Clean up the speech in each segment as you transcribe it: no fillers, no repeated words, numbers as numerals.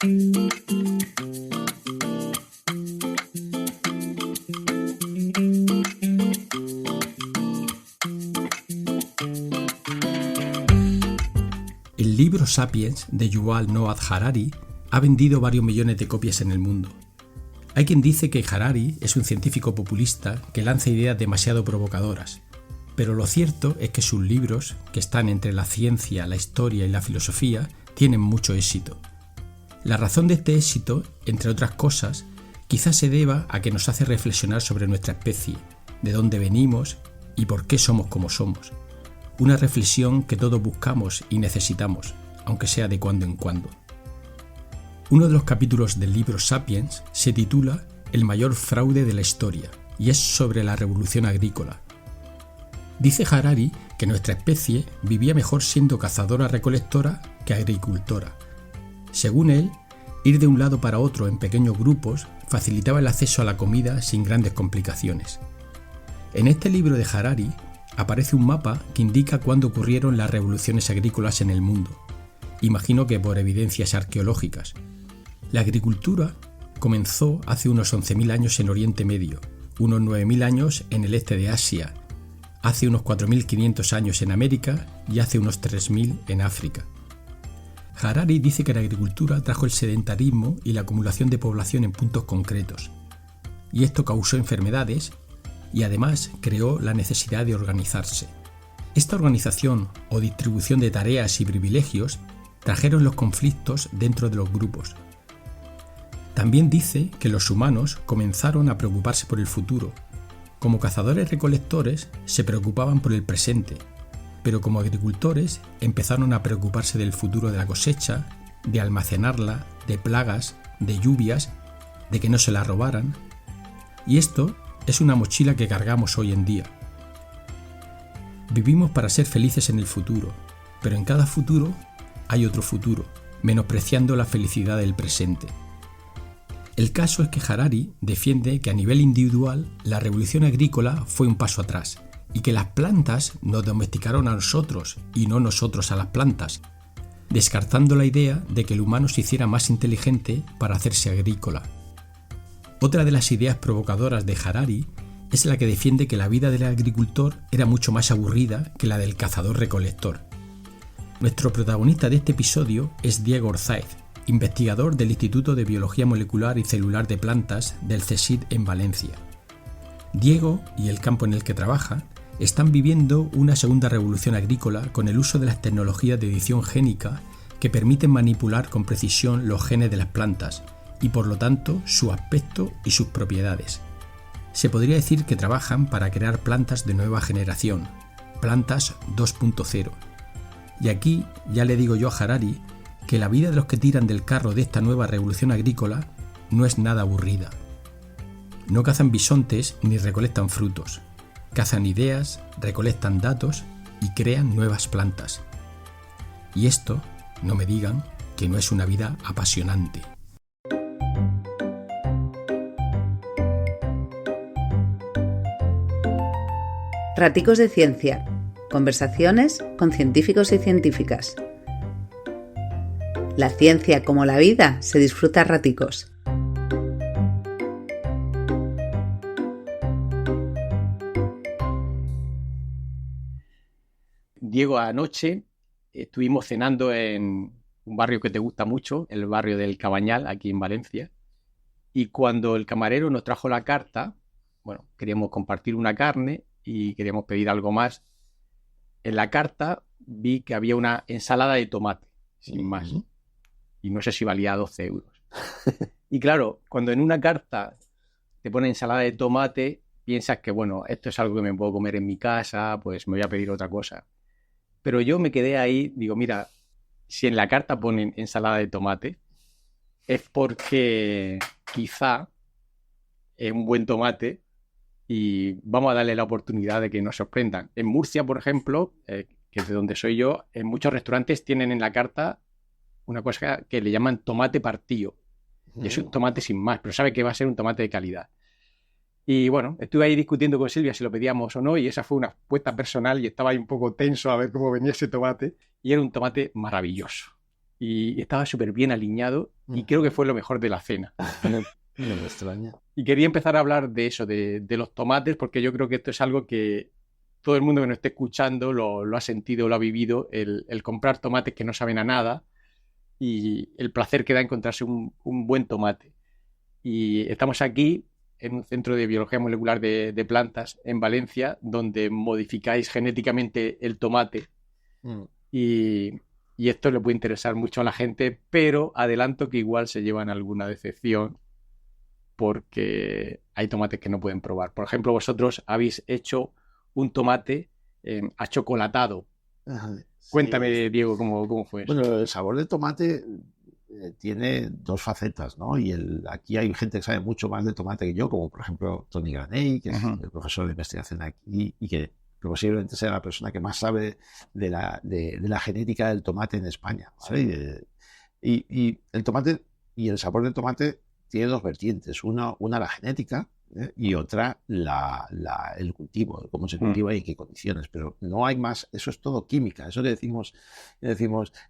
El libro Sapiens de Yuval Noah Harari ha vendido varios millones de copias en el mundo. Hay quien dice que Harari es un científico populista que lanza ideas demasiado provocadoras, pero lo cierto es que sus libros, que están entre la ciencia, la historia y la filosofía, tienen mucho éxito. La razón de este éxito, entre otras cosas, quizás se deba a que nos hace reflexionar sobre nuestra especie, de dónde venimos y por qué somos como somos. Una reflexión que todos buscamos y necesitamos, aunque sea de cuando en cuando. Uno de los capítulos del libro Sapiens se titula El mayor fraude de la historia y es sobre la revolución agrícola. Dice Harari que nuestra especie vivía mejor siendo cazadora-recolectora que agricultora. Según él, ir de un lado para otro en pequeños grupos facilitaba el acceso a la comida sin grandes complicaciones. En este libro de Harari aparece un mapa que indica cuándo ocurrieron las revoluciones agrícolas en el mundo. Imagino que por evidencias arqueológicas. La agricultura comenzó hace unos 11.000 años en Oriente Medio, unos 9.000 años en el este de Asia, hace unos 4.500 años en América y hace unos 3.000 en África. Harari dice que la agricultura trajo el sedentarismo y la acumulación de población en puntos concretos, y esto causó enfermedades y además creó la necesidad de organizarse. Esta organización o distribución de tareas y privilegios trajeron los conflictos dentro de los grupos. También dice que los humanos comenzaron a preocuparse por el futuro. Como cazadores-recolectores se preocupaban por el presente, pero como agricultores empezaron a preocuparse del futuro de la cosecha, de almacenarla, de plagas, de lluvias, de que no se la robaran. Y esto es una mochila que cargamos hoy en día. Vivimos para ser felices en el futuro, pero en cada futuro hay otro futuro, menospreciando la felicidad del presente. El caso es que Harari defiende que a nivel individual la revolución agrícola fue un paso atrás y que las plantas nos domesticaron a nosotros y no nosotros a las plantas, descartando la idea de que el humano se hiciera más inteligente para hacerse agrícola. Otra de las ideas provocadoras de Harari es la que defiende que la vida del agricultor era mucho más aburrida que la del cazador-recolector. Nuestro protagonista de este episodio es Diego Orzáez, investigador del Instituto de Biología Molecular y Celular de Plantas del CSIC en Valencia. Diego y el campo en el que trabaja están viviendo una segunda revolución agrícola con el uso de las tecnologías de edición génica que permiten manipular con precisión los genes de las plantas y por lo tanto su aspecto y sus propiedades. Se podría decir que trabajan para crear plantas de nueva generación, plantas 2.0. Y aquí ya le digo yo a Harari que la vida de los que tiran del carro de esta nueva revolución agrícola no es nada aburrida. No cazan bisontes ni recolectan frutos. Cazan ideas, recolectan datos y crean nuevas plantas. Y esto, no me digan que no es una vida apasionante. Raticos de Ciencia. Conversaciones con científicos y científicas. La ciencia, como la vida, se disfruta a raticos. Diego, anoche estuvimos cenando en un barrio que te gusta mucho, el barrio del Cabañal, aquí en Valencia. Y cuando el camarero nos trajo la carta, bueno, queríamos compartir una carne y queríamos pedir algo más. En la carta vi que había una ensalada de tomate, sin más. Y no sé si valía 12 euros. Y claro, cuando en una carta te pone ensalada de tomate, piensas que, bueno, esto es algo que me puedo comer en mi casa, pues me voy a pedir otra cosa. Pero yo me quedé ahí, digo, mira, si en la carta ponen ensalada de tomate, es porque quizá es un buen tomate y vamos a darle la oportunidad de que nos sorprendan. En Murcia, por ejemplo, que es de donde soy yo, en muchos restaurantes tienen en la carta una cosa que le llaman tomate partillo. Y es un tomate sin más, pero sabe que va a ser un tomate de calidad. Y bueno, estuve ahí discutiendo con Silvia si lo pedíamos o no, y esa fue una apuesta personal y estaba ahí un poco tenso a ver cómo venía ese tomate. Y era un tomate maravilloso. y estaba súper bien alineado y creo que fue lo mejor de la cena. No me extraña. Y quería empezar a hablar de eso, de los tomates, porque yo creo que esto es algo que todo el mundo que nos esté escuchando lo ha sentido, lo ha vivido, el comprar tomates que no saben a nada y el placer que da encontrarse un buen tomate. Y estamos aquí en un centro de biología molecular de plantas en Valencia, donde modificáis genéticamente el tomate. Y esto le puede interesar mucho a la gente, pero adelanto que igual se llevan alguna decepción porque hay tomates que no pueden probar. Por ejemplo, vosotros habéis hecho un tomate achocolatado. Cuéntame, Sí. Diego, cómo fue eso. Bueno, el sabor del tomate tiene dos facetas, ¿no? Y aquí hay gente que sabe mucho más de tomate que yo, como por ejemplo Tony Graney, que es el profesor de investigación aquí y que posiblemente sea la persona que más sabe de la genética del tomate en España, ¿vale? Sí. Y el tomate y el sabor del tomate tiene dos vertientes, una la genética, y otra el cultivo, cómo se cultiva y en qué condiciones, pero no hay más, eso es todo química, eso que decimos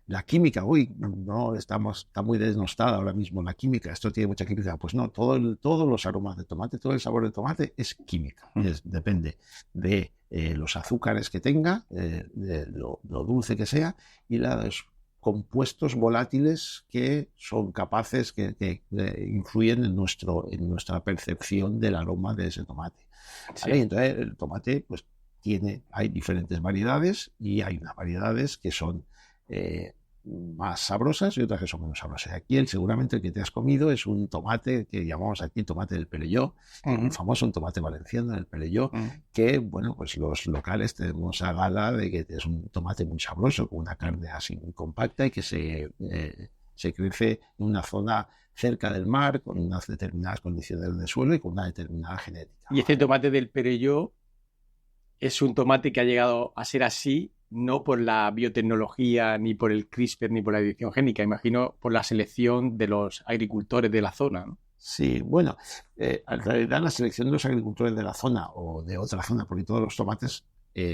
la química, no, está muy denostada ahora mismo la química, esto tiene mucha química, pues no, todos los aromas de tomate, todo el sabor del tomate es química, depende de los azúcares que tenga, de lo dulce que sea y los compuestos volátiles que son capaces, que influyen en nuestra percepción del aroma de ese tomate. ¿Vale? Sí. Entonces el tomate pues hay diferentes variedades y hay unas variedades que son más sabrosas y otras que son menos sabrosas. Aquí seguramente el que te has comido es un tomate que llamamos aquí tomate del Perelló, un famoso, un tomate valenciano del Perelló, que bueno, pues los locales tenemos a gala de que es un tomate muy sabroso, con una carne así muy compacta y que se crece en una zona cerca del mar, con unas determinadas condiciones de suelo y con una determinada genética. Y este tomate del Perelló es un tomate que ha llegado a ser así no por la biotecnología, ni por el CRISPR, ni por la edición génica, imagino por la selección de los agricultores de la zona, ¿no? Sí, bueno, en realidad la selección de los agricultores de la zona o de otra zona, porque todos los tomates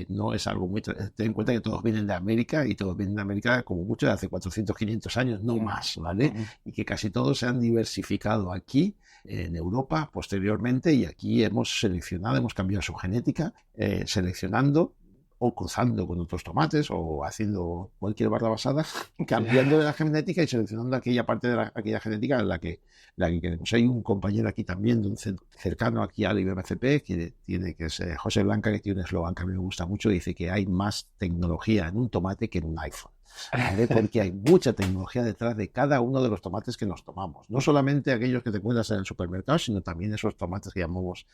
no es algo muy... Ten en cuenta que todos vienen de América y todos vienen de América como mucho de hace 400, 500 años, no más, ¿vale? Y que casi todos se han diversificado aquí, en Europa, posteriormente, y aquí hemos cambiado su genética, seleccionando o cruzando con otros tomates o haciendo cualquier barra basada, cambiando de la genética y seleccionando aquella parte de aquella genética en la que queremos. Hay un compañero aquí también, de un centro cercano aquí al IBMCP, que es José Blanca, que tiene un eslogan que a mí me gusta mucho, dice que hay más tecnología en un tomate que en un iPhone. ¿Vale? Porque hay mucha tecnología detrás de cada uno de los tomates que nos tomamos. No solamente aquellos que te encuentras en el supermercado, sino también esos tomates que llamamos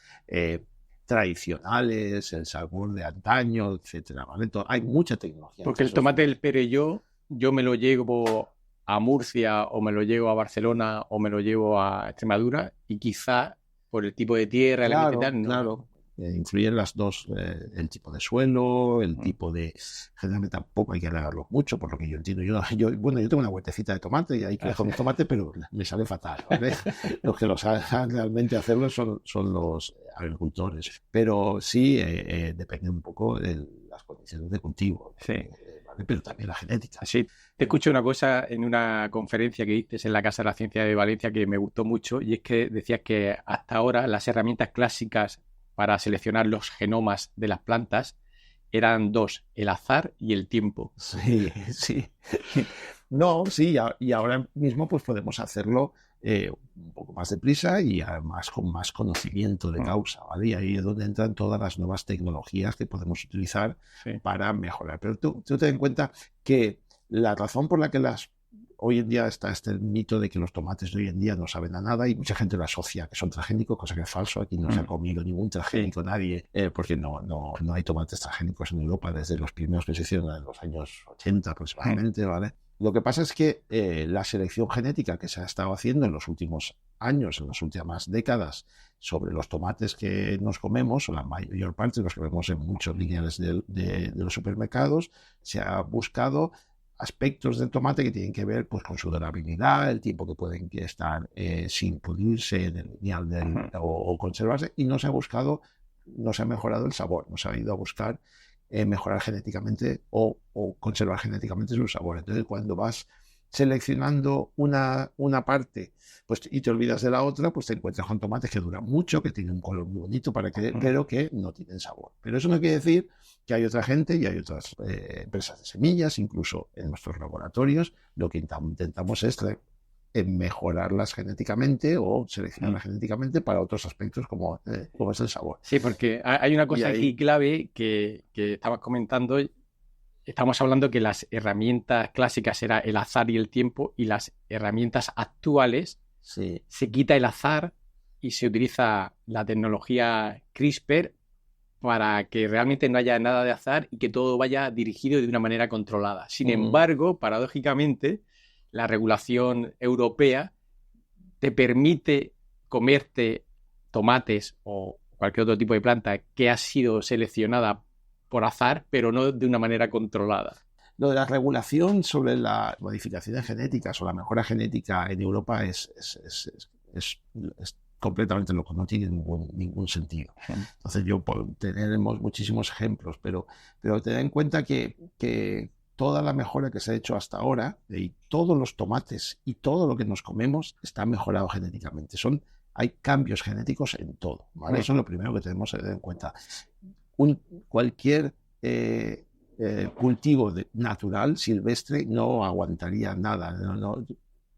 tradicionales, el sabor de antaño, etcétera, ¿vale? Hay mucha tecnología. Porque el tomate del Perelló yo me lo llevo a Murcia o me lo llevo a Barcelona o me lo llevo a Extremadura y quizá por el tipo de tierra, claro, y tal, ¿no? Claro. Influyen las dos, el tipo de suelo, el tipo de... Generalmente tampoco hay que regarlos mucho, por lo que yo entiendo. Yo tengo una huertecita de tomate y ahí que dejo mi tomate, pero me sale fatal, ¿vale? Los que lo saben realmente hacerlo son los agricultores. Pero sí, depende un poco de las condiciones de cultivo. Sí. ¿Vale? Pero también la genética. Sí. Te escuché una cosa en una conferencia que diste en la Casa de la Ciencia de Valencia que me gustó mucho y es que decías que hasta ahora las herramientas clásicas para seleccionar los genomas de las plantas eran dos, el azar y el tiempo. Sí. No, sí, y ahora mismo pues podemos hacerlo un poco más deprisa y además con más conocimiento de causa, ¿vale? Y ahí es donde entran todas las nuevas tecnologías que podemos utilizar para mejorar. Pero tú ten en cuenta que la razón por la que hoy en día está este mito de que los tomates de hoy en día no saben a nada y mucha gente lo asocia que son transgénicos, cosa que es falso. Aquí no se ha comido ningún transgénico nadie, porque no hay tomates transgénicos en Europa desde los primeros que se hicieron en los años 80 aproximadamente, ¿vale? Lo que pasa es que la selección genética que se ha estado haciendo en los últimos años, en las últimas décadas, sobre los tomates que nos comemos, o la mayor parte de los que vemos en muchos lineales de los supermercados, se ha buscado aspectos del tomate que tienen que ver pues con su durabilidad, el tiempo que pueden estar sin pudrirse en el lineal o conservarse, y no se ha mejorado el sabor, no se ha ido a buscar mejorar genéticamente o conservar genéticamente su sabor. Entonces, cuando vas seleccionando una parte pues, y te olvidas de la otra, pues te encuentras con tomates que duran mucho, que tienen un color muy bonito, pero que no tienen sabor. Pero eso no quiere decir que hay otra gente y hay otras empresas de semillas, incluso en nuestros laboratorios, lo que intentamos es mejorarlas genéticamente o seleccionarlas genéticamente para otros aspectos como es el sabor. Sí, porque hay una cosa aquí clave que estabas comentando. Estamos hablando que las herramientas clásicas era el azar y el tiempo, y las herramientas actuales se quita el azar y se utiliza la tecnología CRISPR para que realmente no haya nada de azar y que todo vaya dirigido de una manera controlada. Sin embargo, paradójicamente, la regulación europea te permite comerte tomates o cualquier otro tipo de planta que ha sido seleccionada por azar, pero no de una manera controlada. Lo de la regulación sobre las modificaciones genéticas o la mejora genética en Europa es completamente loco, no tiene ningún sentido. Entonces tenemos muchísimos ejemplos, pero ten en cuenta que toda la mejora que se ha hecho hasta ahora, y todos los tomates y todo lo que nos comemos está mejorado genéticamente. Hay cambios genéticos en todo, ¿vale? Eso es lo primero que tenemos que tener en cuenta. Cualquier cultivo natural, silvestre, no aguantaría nada. No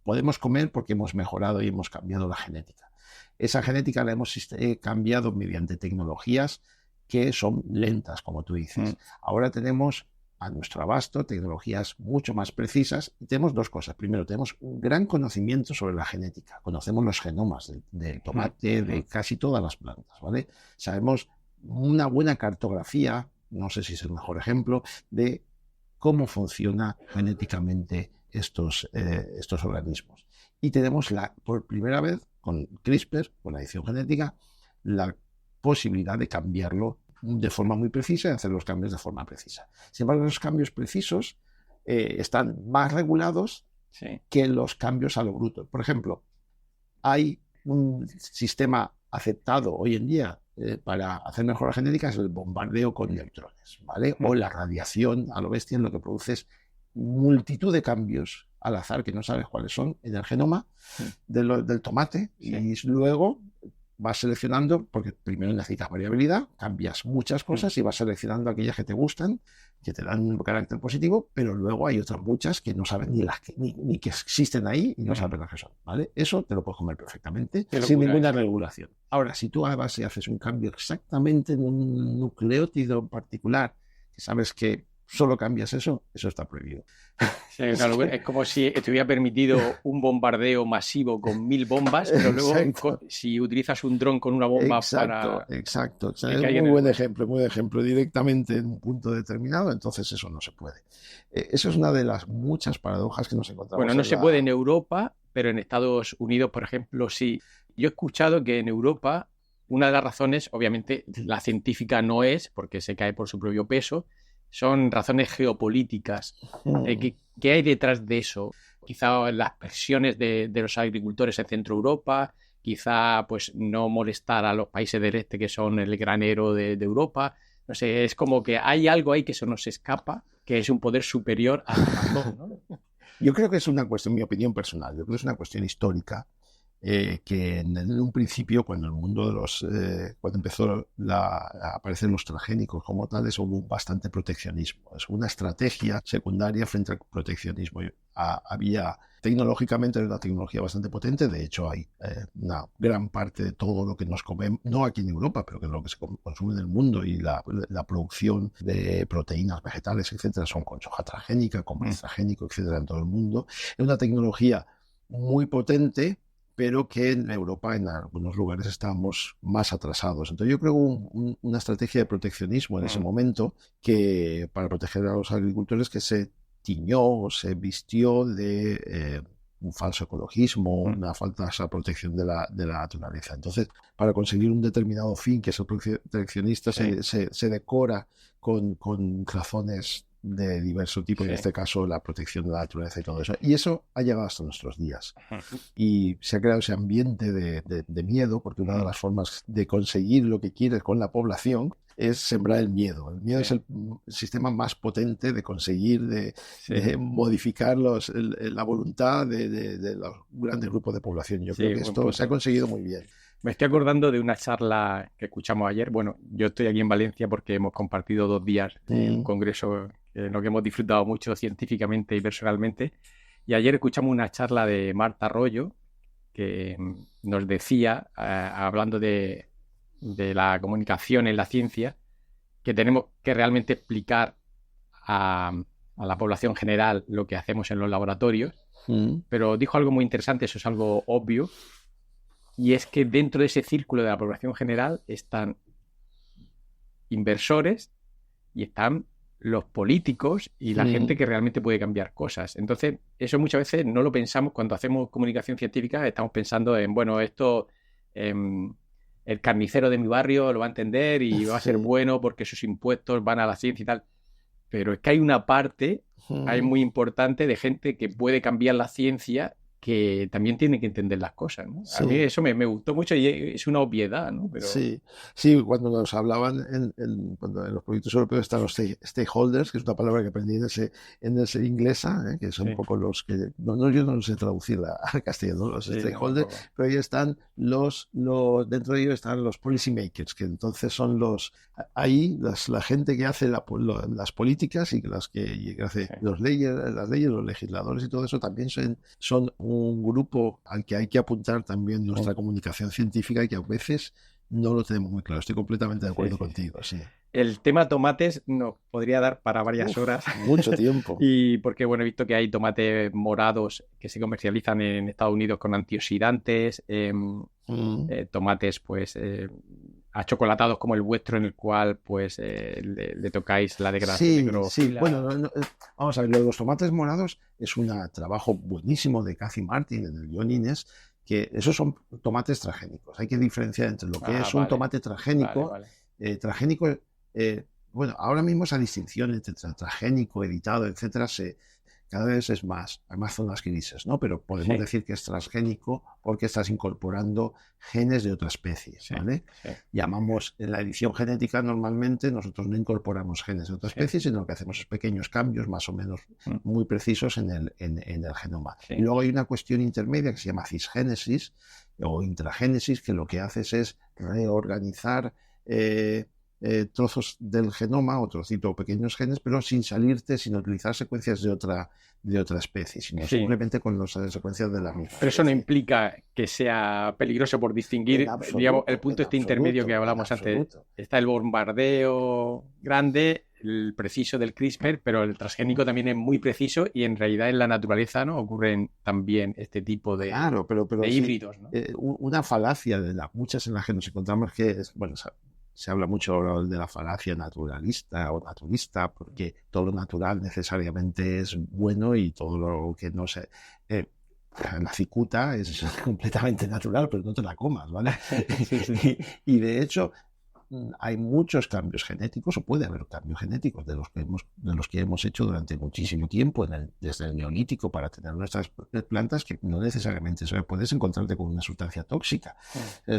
podemos comer porque hemos mejorado y hemos cambiado la genética. Esa genética la hemos cambiado mediante tecnologías que son lentas, como tú dices. Ahora tenemos a nuestro abasto tecnologías mucho más precisas y tenemos dos cosas. Primero, tenemos un gran conocimiento sobre la genética. Conocemos los genomas del tomate, de casi todas las plantas, ¿vale? Sabemos una buena cartografía, no sé si es el mejor ejemplo, de cómo funciona genéticamente estos organismos. Y tenemos por primera vez con CRISPR, con la edición genética, la posibilidad de cambiarlo de forma muy precisa y hacer los cambios de forma precisa. Sin embargo, los cambios precisos están más regulados que los cambios a lo bruto. Por ejemplo, hay un sistema aceptado hoy en día para hacer mejoras genéticas, el bombardeo con electrones, ¿vale? O la radiación a lo bestia, en lo que produce multitud de cambios al azar que no sabes cuáles son en el genoma del tomate, y luego vas seleccionando, porque primero necesitas variabilidad, cambias muchas cosas y vas seleccionando aquellas que te gustan, que te dan un carácter positivo, pero luego hay otras muchas que no sabes ni que existen ahí y no sabes las que son, ¿vale? Eso te lo puedes comer perfectamente sin ninguna regulación. Ahora, si tú a base haces un cambio exactamente en un nucleótido en particular, que sabes que solo cambias eso está prohibido. Sí, claro, es como si estuviera permitido un bombardeo masivo con 1000 bombas, pero luego si utilizas un dron con una bomba Exacto. O sea, es muy buen ejemplo, directamente en un punto determinado, entonces eso no se puede. Eso es una de las muchas paradojas que nos encontramos. Bueno, no se puede en Europa, pero en Estados Unidos, por ejemplo, sí. Yo he escuchado que en Europa una de las razones, obviamente la científica no es, porque se cae por su propio peso, son razones geopolíticas. ¿Qué hay detrás de eso? Quizá las presiones de los agricultores en Centro Europa, quizá pues no molestar a los países del este que son el granero de Europa. No sé, es como que hay algo ahí que se nos escapa, que es un poder superior a todo, ¿no? Yo creo que es una cuestión, mi opinión personal, yo creo que es una cuestión histórica. Que en un principio, cuando el mundo cuando empezó a aparecer los transgénicos como tales, hubo bastante proteccionismo. Es una estrategia secundaria frente al proteccionismo. Había tecnológicamente una tecnología bastante potente. De hecho, hay una gran parte de todo lo que nos comemos, no aquí en Europa, pero que lo que se consume en el mundo y la producción de proteínas vegetales, etcétera, son con soja transgénica, con maíz transgénico, etcétera, en todo el mundo. Es una tecnología muy potente, pero que en Europa en algunos lugares estábamos más atrasados. Entonces yo creo que una estrategia de proteccionismo en ese momento, que para proteger a los agricultores, que se tiñó o se vistió de un falso ecologismo, una falsa protección de la naturaleza. Entonces, para conseguir un determinado fin, que es el proteccionista, se decora con razones de diverso tipo, en este caso la protección de la naturaleza y todo eso. Y eso ha llegado hasta nuestros días. Y se ha creado ese ambiente de miedo, porque una de las formas de conseguir lo que quieres con la población es sembrar el miedo. El miedo es el sistema más potente de conseguir, de modificar la voluntad de los grandes grupos de población. Yo creo que esto se ha conseguido muy bien. Me estoy acordando de una charla que escuchamos ayer. Bueno, yo estoy aquí en Valencia porque hemos compartido 2 días en un congreso en lo que hemos disfrutado mucho científicamente y personalmente. Y ayer escuchamos una charla de Marta Arroyo que nos decía, hablando de la comunicación en la ciencia, que tenemos que realmente explicar a la población general lo que hacemos en los laboratorios. Pero dijo algo muy interesante, eso es algo obvio, y es que dentro de ese círculo de la población general están inversores y están los políticos y la gente que realmente puede cambiar cosas. Entonces, eso muchas veces no lo pensamos cuando hacemos comunicación científica. Estamos pensando en, bueno, esto el carnicero de mi barrio lo va a entender y va a ser bueno porque sus impuestos van a la ciencia y tal. Pero es que hay una parte muy importante de gente que puede cambiar la ciencia, que también tiene que entender las cosas, ¿no? A mí eso me gustó mucho y es una obviedad, ¿no? Pero... Sí, cuando nos hablaban cuando en los proyectos europeos están los stakeholders, que es una palabra que aprendí en ese inglesa, que son un poco los que... yo no sé traducirla al castellano, los stakeholders, pero ahí están dentro de ellos están los policy makers, que entonces son la gente que hace las políticas y las que hace las leyes, los legisladores y todo eso también son un grupo al que hay que apuntar también nuestra comunicación científica y que a veces no lo tenemos muy claro. Estoy completamente de acuerdo contigo. Sí. El tema tomates nos podría dar para varias horas. Mucho tiempo. Y porque, bueno, he visto que hay tomates morados que se comercializan en Estados Unidos con antioxidantes, tomates, pues, achocolatados como el vuestro, en el cual, pues, le tocáis la degradación. Sí. Bueno, vamos a ver, lo de los tomates morados es un trabajo buenísimo de Cathy Martin en el John Innes, que esos son tomates transgénicos. Hay que diferenciar entre lo que es un tomate transgénico. Transgénico, bueno, ahora mismo esa distinción entre transgénico, editado, etcétera, cada vez hay más zonas grises, ¿no? Pero podemos decir que es transgénico porque estás incorporando genes de otra especie, ¿vale? Llamamos, en la edición genética normalmente nosotros no incorporamos genes de otra especie, sino que hacemos pequeños cambios más o menos muy precisos en el genoma. Y luego hay una cuestión intermedia que se llama cisgénesis o intragénesis, que lo que haces es reorganizar trozos del genoma o trocitos pequeños genes, pero sin utilizar secuencias de otra especie, sino simplemente con las secuencias de la misma. Pero eso no implica que sea peligroso por distinguir, digamos, el punto intermedio que hablamos antes. Está el bombardeo grande, el preciso del CRISPR, pero el transgénico también es muy preciso y en realidad en la naturaleza, ¿no?, ocurren también este tipo de, de híbridos, ¿no? Una falacia de las muchas en las que nos encontramos que es, bueno, se habla mucho de la falacia naturalista o naturista, porque todo lo natural necesariamente es bueno y todo lo que no se... la cicuta es completamente natural, pero no te la comas, ¿vale? Y de hecho hay muchos cambios genéticos, o puede haber cambios genéticos de los que hemos hecho durante muchísimo tiempo, desde el neolítico, para tener nuestras plantas, que no necesariamente puedes encontrarte con una sustancia tóxica.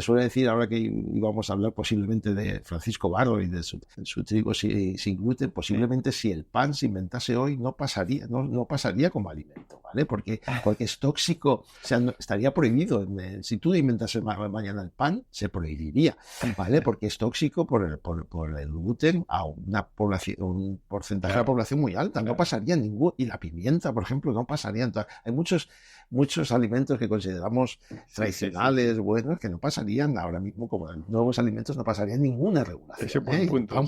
Suele decir, ahora que íbamos a hablar posiblemente de Francisco Barro y de su trigo sin gluten, posiblemente si el pan se inventase hoy no pasaría como alimento, ¿vale? Porque es tóxico, o sea, estaría prohibido. Si tú inventases mañana el pan, se prohibiría, ¿vale? Porque es tóxico por el gluten a un porcentaje de la población muy alta. No pasaría ningún. Y la pimienta, por ejemplo, no pasaría. Entonces, hay muchos alimentos que consideramos tradicionales, buenos, que no pasarían ahora mismo como nuevos alimentos, no pasarían ninguna regulación. Ese buen punto.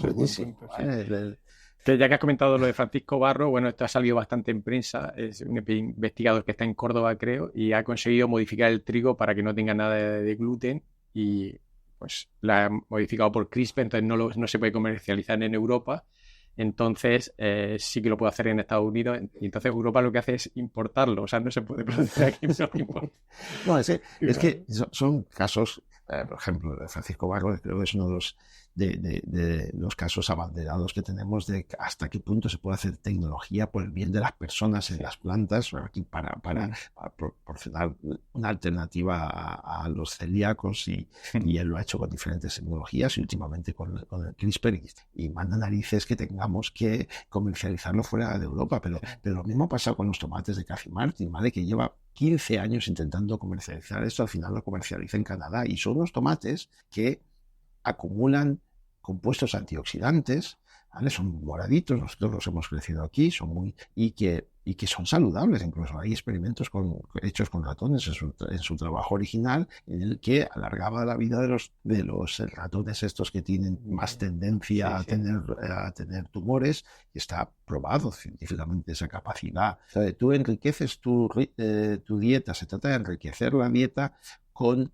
Que ya que has comentado lo de Francisco Barro, bueno, esto ha salido bastante en prensa. Es un investigador que está en Córdoba, creo, y ha conseguido modificar el trigo para que no tenga nada de gluten y pues la ha modificado por CRISPR, entonces no se puede comercializar en Europa. Entonces sí que lo puede hacer en Estados Unidos, y entonces Europa lo que hace es importarlo, o sea, no se puede producir aquí. No, es que son casos, por ejemplo, de Francisco Barro, creo que es uno de los de los casos abanderados que tenemos de hasta qué punto se puede hacer tecnología por el bien de las personas en las plantas para proporcionar una alternativa a los celíacos y él lo ha hecho con diferentes tecnologías y últimamente con el CRISPR y manda narices que tengamos que comercializarlo fuera de Europa, pero lo mismo pasa con los tomates de Cathy Martin, ¿vale? Que lleva 15 años intentando comercializar esto, al final lo comercializa en Canadá y son unos tomates que acumulan compuestos antioxidantes, ¿vale? Son moraditos, nosotros los hemos crecido aquí, son y que son saludables. Incluso hay experimentos hechos con ratones en su trabajo original, en el que alargaba la vida de los ratones estos que tienen más tendencia a tener tumores, y está probado científicamente esa capacidad. O sea, tú enriqueces tu dieta, se trata de enriquecer la dieta con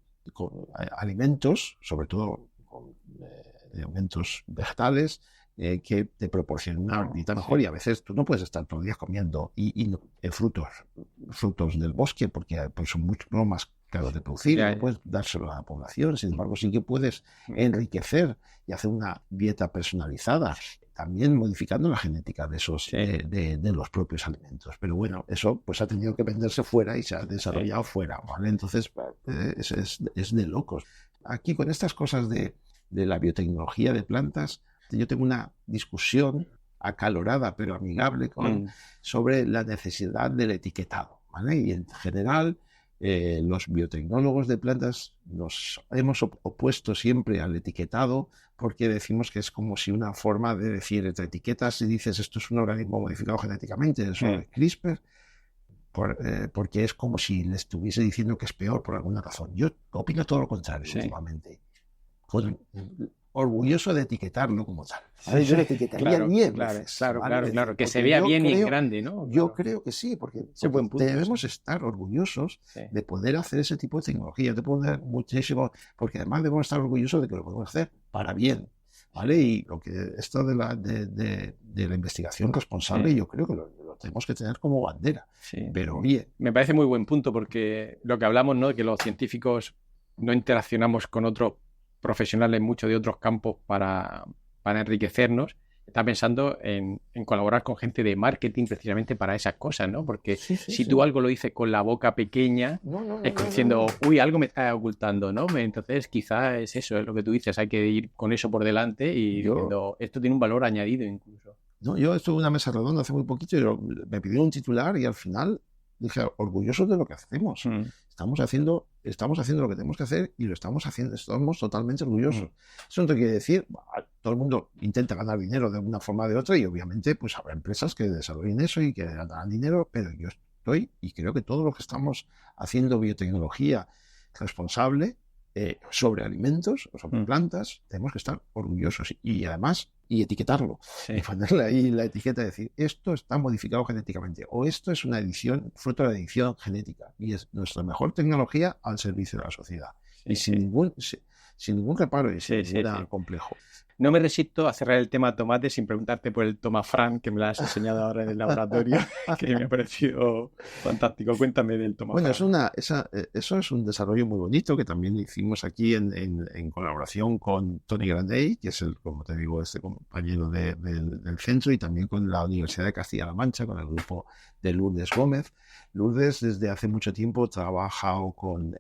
alimentos, sobre todo con alimentos vegetales, que te proporcionen una dieta mejor, y a veces tú no puedes estar todos los días comiendo frutos del bosque porque pues, son mucho más caros de producir, no puedes dárselo a la población. Sin embargo, sí que puedes enriquecer y hacer una dieta personalizada, también modificando la genética de esos de los propios alimentos. Pero bueno, eso pues ha tenido que venderse fuera y se ha desarrollado fuera, ¿vale? Entonces es de locos. Aquí con estas cosas de la biotecnología de plantas, yo tengo una discusión acalorada pero amigable sobre la necesidad del etiquetado, ¿vale? Y en general los biotecnólogos de plantas nos hemos opuesto siempre al etiquetado, porque decimos que es como si una forma de decir, te etiquetas y dices esto es un organismo modificado genéticamente, eso es CRISPR, porque es como si le estuviese diciendo que es peor por alguna razón. Yo opino todo lo contrario últimamente. Orgulloso de etiquetarlo como tal. Yo lo etiquetaría 10 veces. Claro, que se vea bien y en grande, ¿no? Yo creo que sí, porque debemos estar orgullosos de poder hacer ese tipo de tecnología, de poder muchísimo, porque además debemos estar orgullosos de que lo podemos hacer para bien, ¿vale? Y esto de la investigación responsable, yo creo que lo tenemos que tener como bandera. Pero bien. Me parece muy buen punto, porque lo que hablamos, ¿no? De que los científicos no interaccionamos con otros profesionales muchos de otros campos para enriquecernos, está pensando en colaborar con gente de marketing precisamente para esas cosas, ¿no? Porque si tú algo lo dices con la boca pequeña, es diciendo, uy, algo me está ocultando, ¿no? Entonces quizás es eso, es lo que tú dices, hay que ir con eso por delante y diciendo, esto tiene un valor añadido incluso. No, yo estuve en una mesa redonda hace muy poquito y me pidieron un titular y al final dije, orgullosos de lo que hacemos. Estamos haciendo lo que tenemos que hacer y lo estamos haciendo, estamos totalmente orgullosos. Eso no te quiere decir, todo el mundo intenta ganar dinero de una forma o de otra, y obviamente pues habrá empresas que desarrollen eso y que ganarán dinero, pero yo estoy, y creo que todos los que estamos haciendo biotecnología responsable sobre alimentos o sobre plantas, tenemos que estar orgullosos y además etiquetarlo, y ponerle ahí la etiqueta y decir, esto está modificado genéticamente, o esto es una edición, fruto de la edición genética, y es nuestra mejor tecnología al servicio de la sociedad, y sin ningún reparo y sin ningún complejo. No me resisto a cerrar el tema tomate sin preguntarte por el tomafrán, que me lo has enseñado ahora en el laboratorio, que me ha parecido fantástico. Cuéntame del tomafrán. Bueno, eso es un desarrollo muy bonito que también hicimos aquí en colaboración con Tony Graney, que es como te digo, este compañero del centro, y también con la Universidad de Castilla-La Mancha, con el grupo de Lourdes Gómez. Lourdes desde hace mucho tiempo trabaja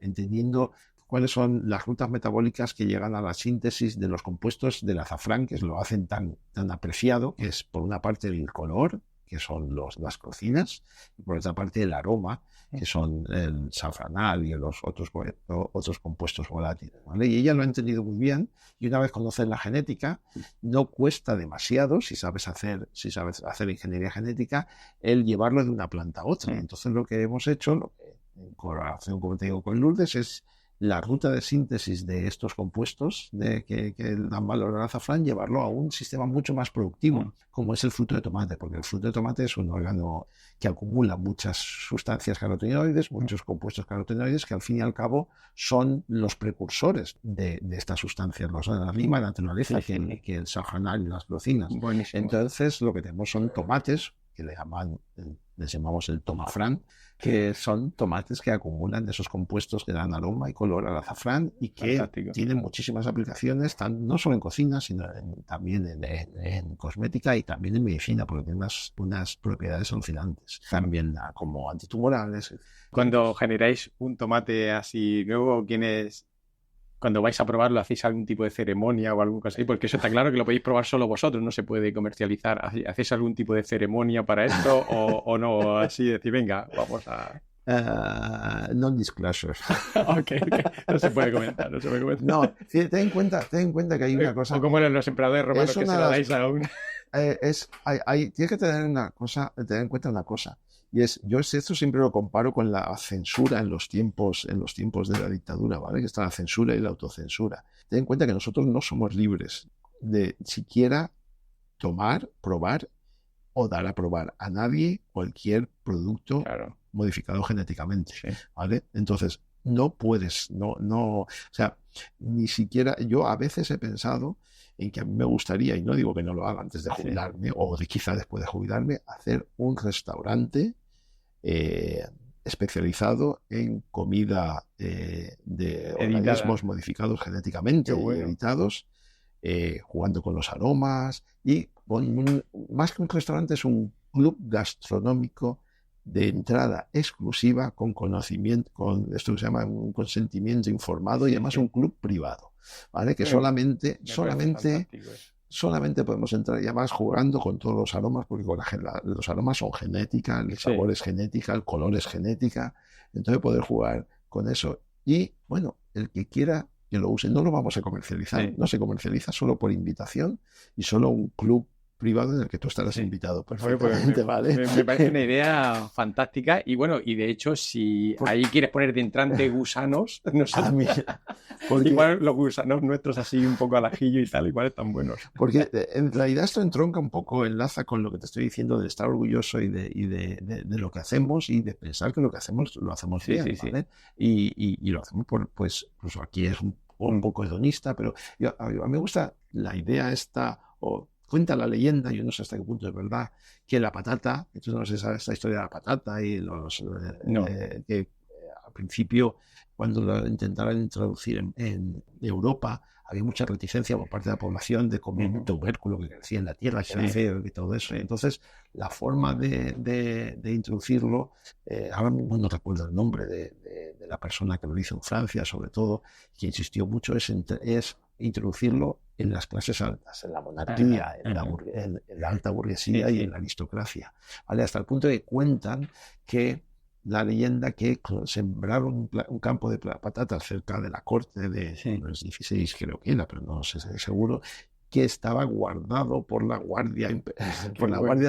entendiendo cuáles son las rutas metabólicas que llegan a la síntesis de los compuestos del azafrán, que lo hacen tan apreciado, que es por una parte el color, que son las cocinas, y por otra parte el aroma, que son el safranal y los otros compuestos volátiles, ¿vale? Y ella lo ha entendido muy bien, y una vez conoces la genética, no cuesta demasiado, si sabes hacer ingeniería genética, el llevarlo de una planta a otra. Y entonces lo que hemos hecho, en colaboración, como te digo, con Lourdes, es la ruta de síntesis de estos compuestos que dan valor al azafrán, llevarlo a un sistema mucho más productivo, como es el fruto de tomate, porque el fruto de tomate es un órgano que acumula muchas sustancias carotenoides, muchos compuestos carotenoides, que al fin y al cabo son los precursores de estas sustancias, la misma naturaleza que el safranal y las clocinas. Entonces lo que tenemos son tomates, que le llaman les llamamos el tomafrán, que son tomates que acumulan esos compuestos que dan aroma y color al azafrán y que tienen muchísimas aplicaciones, no solo en cocina, sino también en cosmética y también en medicina, porque tienen unas propiedades alucinantes, también como antitumorales. Cuando generáis un tomate así nuevo, cuando vais a probarlo, ¿hacéis algún tipo de ceremonia o algo así? Porque eso está claro que lo podéis probar solo vosotros, no se puede comercializar. ¿Hacéis algún tipo de ceremonia para esto o no? Así decir, venga, vamos a... Non-disclosure. Okay. No se puede comentar. No, ten en cuenta que hay una cosa... O como eran los emperadores romanos que se lo dais a un... Tienes que tener en cuenta una cosa. Y yo esto siempre lo comparo con la censura en los tiempos de la dictadura, ¿vale? Que está la censura y la autocensura. Ten en cuenta que nosotros no somos libres de siquiera tomar, probar o dar a probar a nadie cualquier producto modificado genéticamente, ¿vale? Entonces, no puedes, o sea, ni siquiera, yo a veces he pensado en que a mí me gustaría, y no digo que no lo haga antes de jubilarme, o quizá después de jubilarme, hacer un restaurante especializado en comida de organismos modificados genéticamente y editados, jugando con los aromas, y más que un restaurante es un club gastronómico de entrada exclusiva con conocimiento, con esto que se llama un consentimiento informado y además un club privado, ¿vale? Que solamente podemos entrar y además jugando con todos los aromas, porque los aromas son genética, el sabor es genética, el color es genética, entonces poder jugar con eso. Y bueno, el que quiera que lo use, no lo vamos a comercializar, no se comercializa, solo por invitación y solo un club privado en el que tú estarás invitado perfectamente, ¿vale? Me parece una idea fantástica y bueno, y de hecho si ahí quieres poner de entrante gusanos, porque igual los gusanos nuestros así un poco al ajillo y tal, igual están buenos. Porque en realidad esto entronca un poco, enlaza con lo que te estoy diciendo de estar orgulloso y de lo que hacemos y de pensar que lo que hacemos lo hacemos bien, ¿vale? Y lo hacemos pues aquí es un poco hedonista, pero a mí me gusta la idea esta, cuenta la leyenda, yo no sé hasta qué punto es verdad, que la patata, entonces no sé si sabes esta historia de la patata y que al principio cuando lo intentaron introducir en Europa había mucha reticencia por parte de la población de comer un tubérculo que crecía en la tierra, que era feo y todo eso. Entonces la forma de introducirlo, ahora mismo no recuerdo el nombre de la persona que lo hizo en Francia, sobre todo, que insistió mucho, es introducirlo en las clases altas, en la monarquía, en la alta burguesía y en la aristocracia, ¿vale? Hasta el punto de que cuentan que la leyenda que sembraron un campo de patatas cerca de la corte de los 16, creo que era, pero no sé si seguro, que estaba guardado por la guardia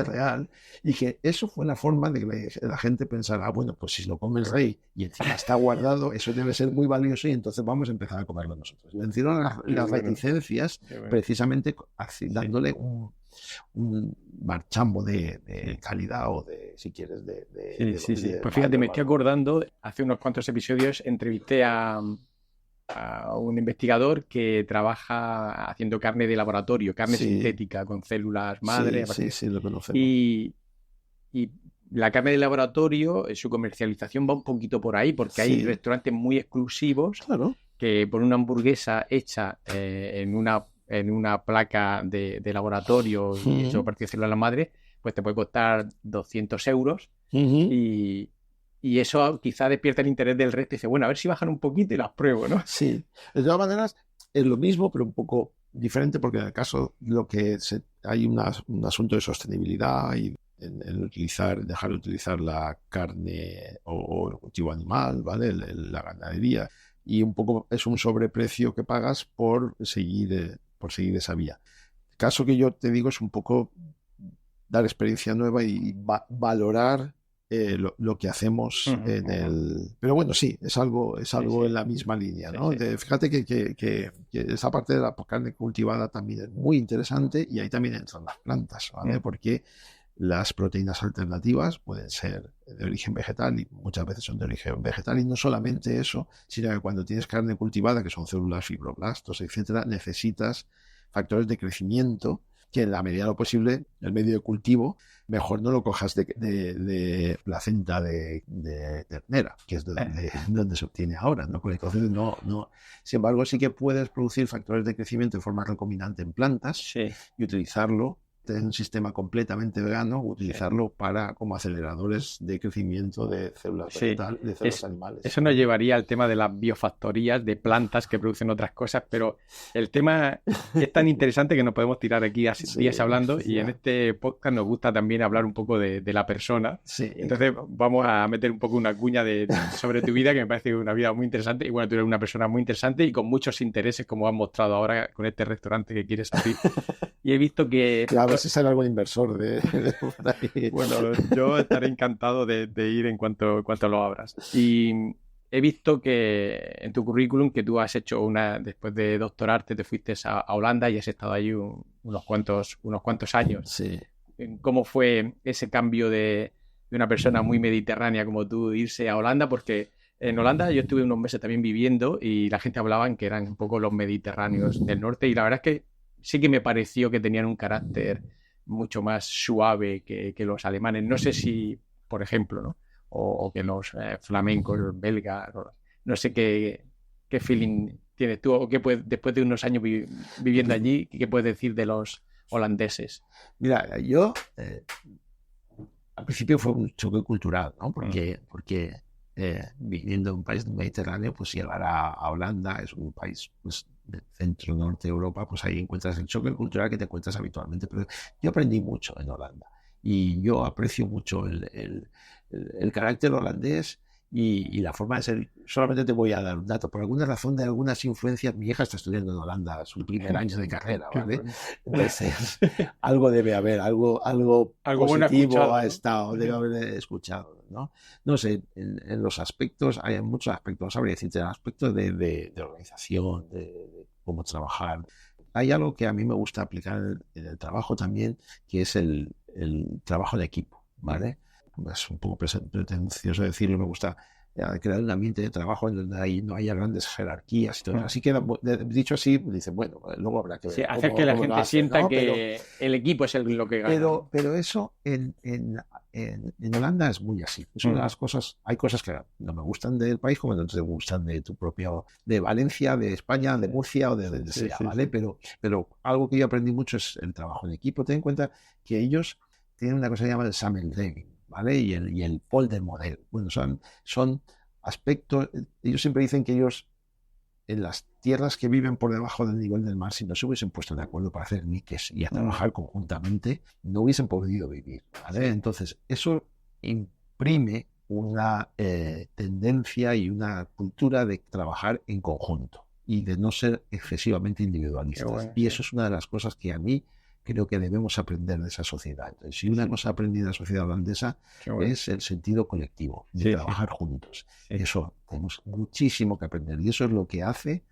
real, y que eso fue la forma de que la gente pensara, bueno, pues si lo come el rey y encima está guardado, eso debe ser muy valioso y entonces vamos a empezar a comerlo nosotros. Y vencieron las reticencias precisamente dándole un marchambo de calidad o de, si quieres, Pues fíjate, me estoy acordando, hace unos cuantos episodios entrevisté a un investigador que trabaja haciendo carne de laboratorio, carne sintética con células madre. Sí, lo conocemos. Y la carne de laboratorio, su comercialización va un poquito por ahí, porque hay restaurantes muy exclusivos que por una hamburguesa hecha en una placa de laboratorio y hecho a partir de células madre, pues te puede costar 200 euros. Y eso quizá despierta el interés del resto y dice, bueno, a ver si bajan un poquito y las pruebo, ¿no? Sí, de todas maneras es lo mismo, pero un poco diferente, porque en el caso hay un asunto de sostenibilidad y en dejar de utilizar la carne o el cultivo animal, ¿vale? La ganadería, y un poco es un sobreprecio que pagas por seguir esa vía. El caso que yo te digo es un poco dar experiencia nueva y valorar lo que hacemos pero bueno, sí, es algo en la misma línea, ¿no? Fíjate que esa parte de la carne cultivada también es muy interesante, y ahí también entran las plantas, ¿vale? Porque las proteínas alternativas pueden ser de origen vegetal y muchas veces son de origen vegetal, y no solamente eso, sino que cuando tienes carne cultivada, que son células, fibroblastos, etcétera, necesitas factores de crecimiento que en la medida de lo posible el medio de cultivo mejor no lo cojas de placenta de ternera, que es donde se obtiene ahora, ¿no? Porque entonces no. Sin embargo, sí que puedes producir factores de crecimiento de forma recombinante en plantas y utilizarlo en un sistema completamente vegano, utilizarlo como aceleradores de crecimiento de células vegetales, de células animales. Eso nos llevaría al tema de las biofactorías de plantas que producen otras cosas, pero el tema es tan interesante que nos podemos tirar aquí días hablando y en este podcast nos gusta también hablar un poco de la persona. Sí. Entonces vamos a meter un poco una cuña sobre tu vida, que me parece una vida muy interesante y bueno, tú eres una persona muy interesante y con muchos intereses, como has mostrado ahora con este restaurante que quieres abrir. Y he visto que... Claro, a ver si sale algún inversor por ahí. Bueno, yo estaré encantado de ir en cuanto lo abras. Y he visto que en tu currículum que tú has hecho después de doctorarte, te fuiste a Holanda y has estado allí unos cuantos años. Sí. ¿Cómo fue ese cambio de una persona muy mediterránea como tú irse a Holanda? Porque en Holanda yo estuve unos meses también viviendo y la gente hablaba que eran un poco los mediterráneos del norte y la verdad es que sí que me pareció que tenían un carácter mucho más suave que los alemanes. No sé si, por ejemplo, ¿no? O que los flamencos, belgas, no sé qué feeling tienes tú o qué después de unos años viviendo allí, qué puedes decir de los holandeses. Mira, yo al principio fue un choque cultural, ¿no? Porque viviendo en un país mediterráneo, pues llegar a Holanda, es un país pues, del centro-norte de Europa, pues ahí encuentras el choque cultural que te encuentras habitualmente. Pero yo aprendí mucho en Holanda y yo aprecio mucho el carácter holandés y la forma de ser. Solamente te voy a dar un dato. Por alguna razón, de algunas influencias, mi hija está estudiando en Holanda su primer año de carrera, ¿vale? Entonces, algo debe haber, algo positivo ha estado, debe haber escuchado, ¿no? No sé, en los aspectos, hay muchos aspectos, no sabría decirte, aspectos de organización, de cómo trabajar. Hay algo que a mí me gusta aplicar en el trabajo también, que es el trabajo de equipo, ¿vale? Es un poco pretencioso decirlo, me gusta crear un ambiente de trabajo en donde no haya grandes jerarquías y todo. Así que, dicho así, dicen, bueno, luego habrá que ver. Sí, hacer que la gente sienta, ¿no? Que el equipo es lo que gana. Pero eso en Holanda es muy así. Es una de las cosas, hay cosas que no me gustan del país como no te gustan de tu propio, de Valencia, de España, de Murcia o de donde sea, ¿vale? Pero algo que yo aprendí mucho es el trabajo en equipo. Ten en cuenta que ellos tienen una cosa que se llama el Sammelding, ¿vale? Y el poldermodel. Bueno, son aspectos. Ellos siempre dicen que ellos, en las tierras que viven por debajo del nivel del mar, si no se hubiesen puesto de acuerdo para hacer diques y a trabajar conjuntamente, no hubiesen podido vivir, ¿vale? Entonces, eso imprime una tendencia y una cultura de trabajar en conjunto y de no ser excesivamente individualistas. Bueno, y eso es una de las cosas que a mí creo que debemos aprender de esa sociedad. Entonces, si una cosa aprendí de la sociedad holandesa es el sentido colectivo, de trabajar juntos. Eso, tenemos muchísimo que aprender. Y eso es lo que hace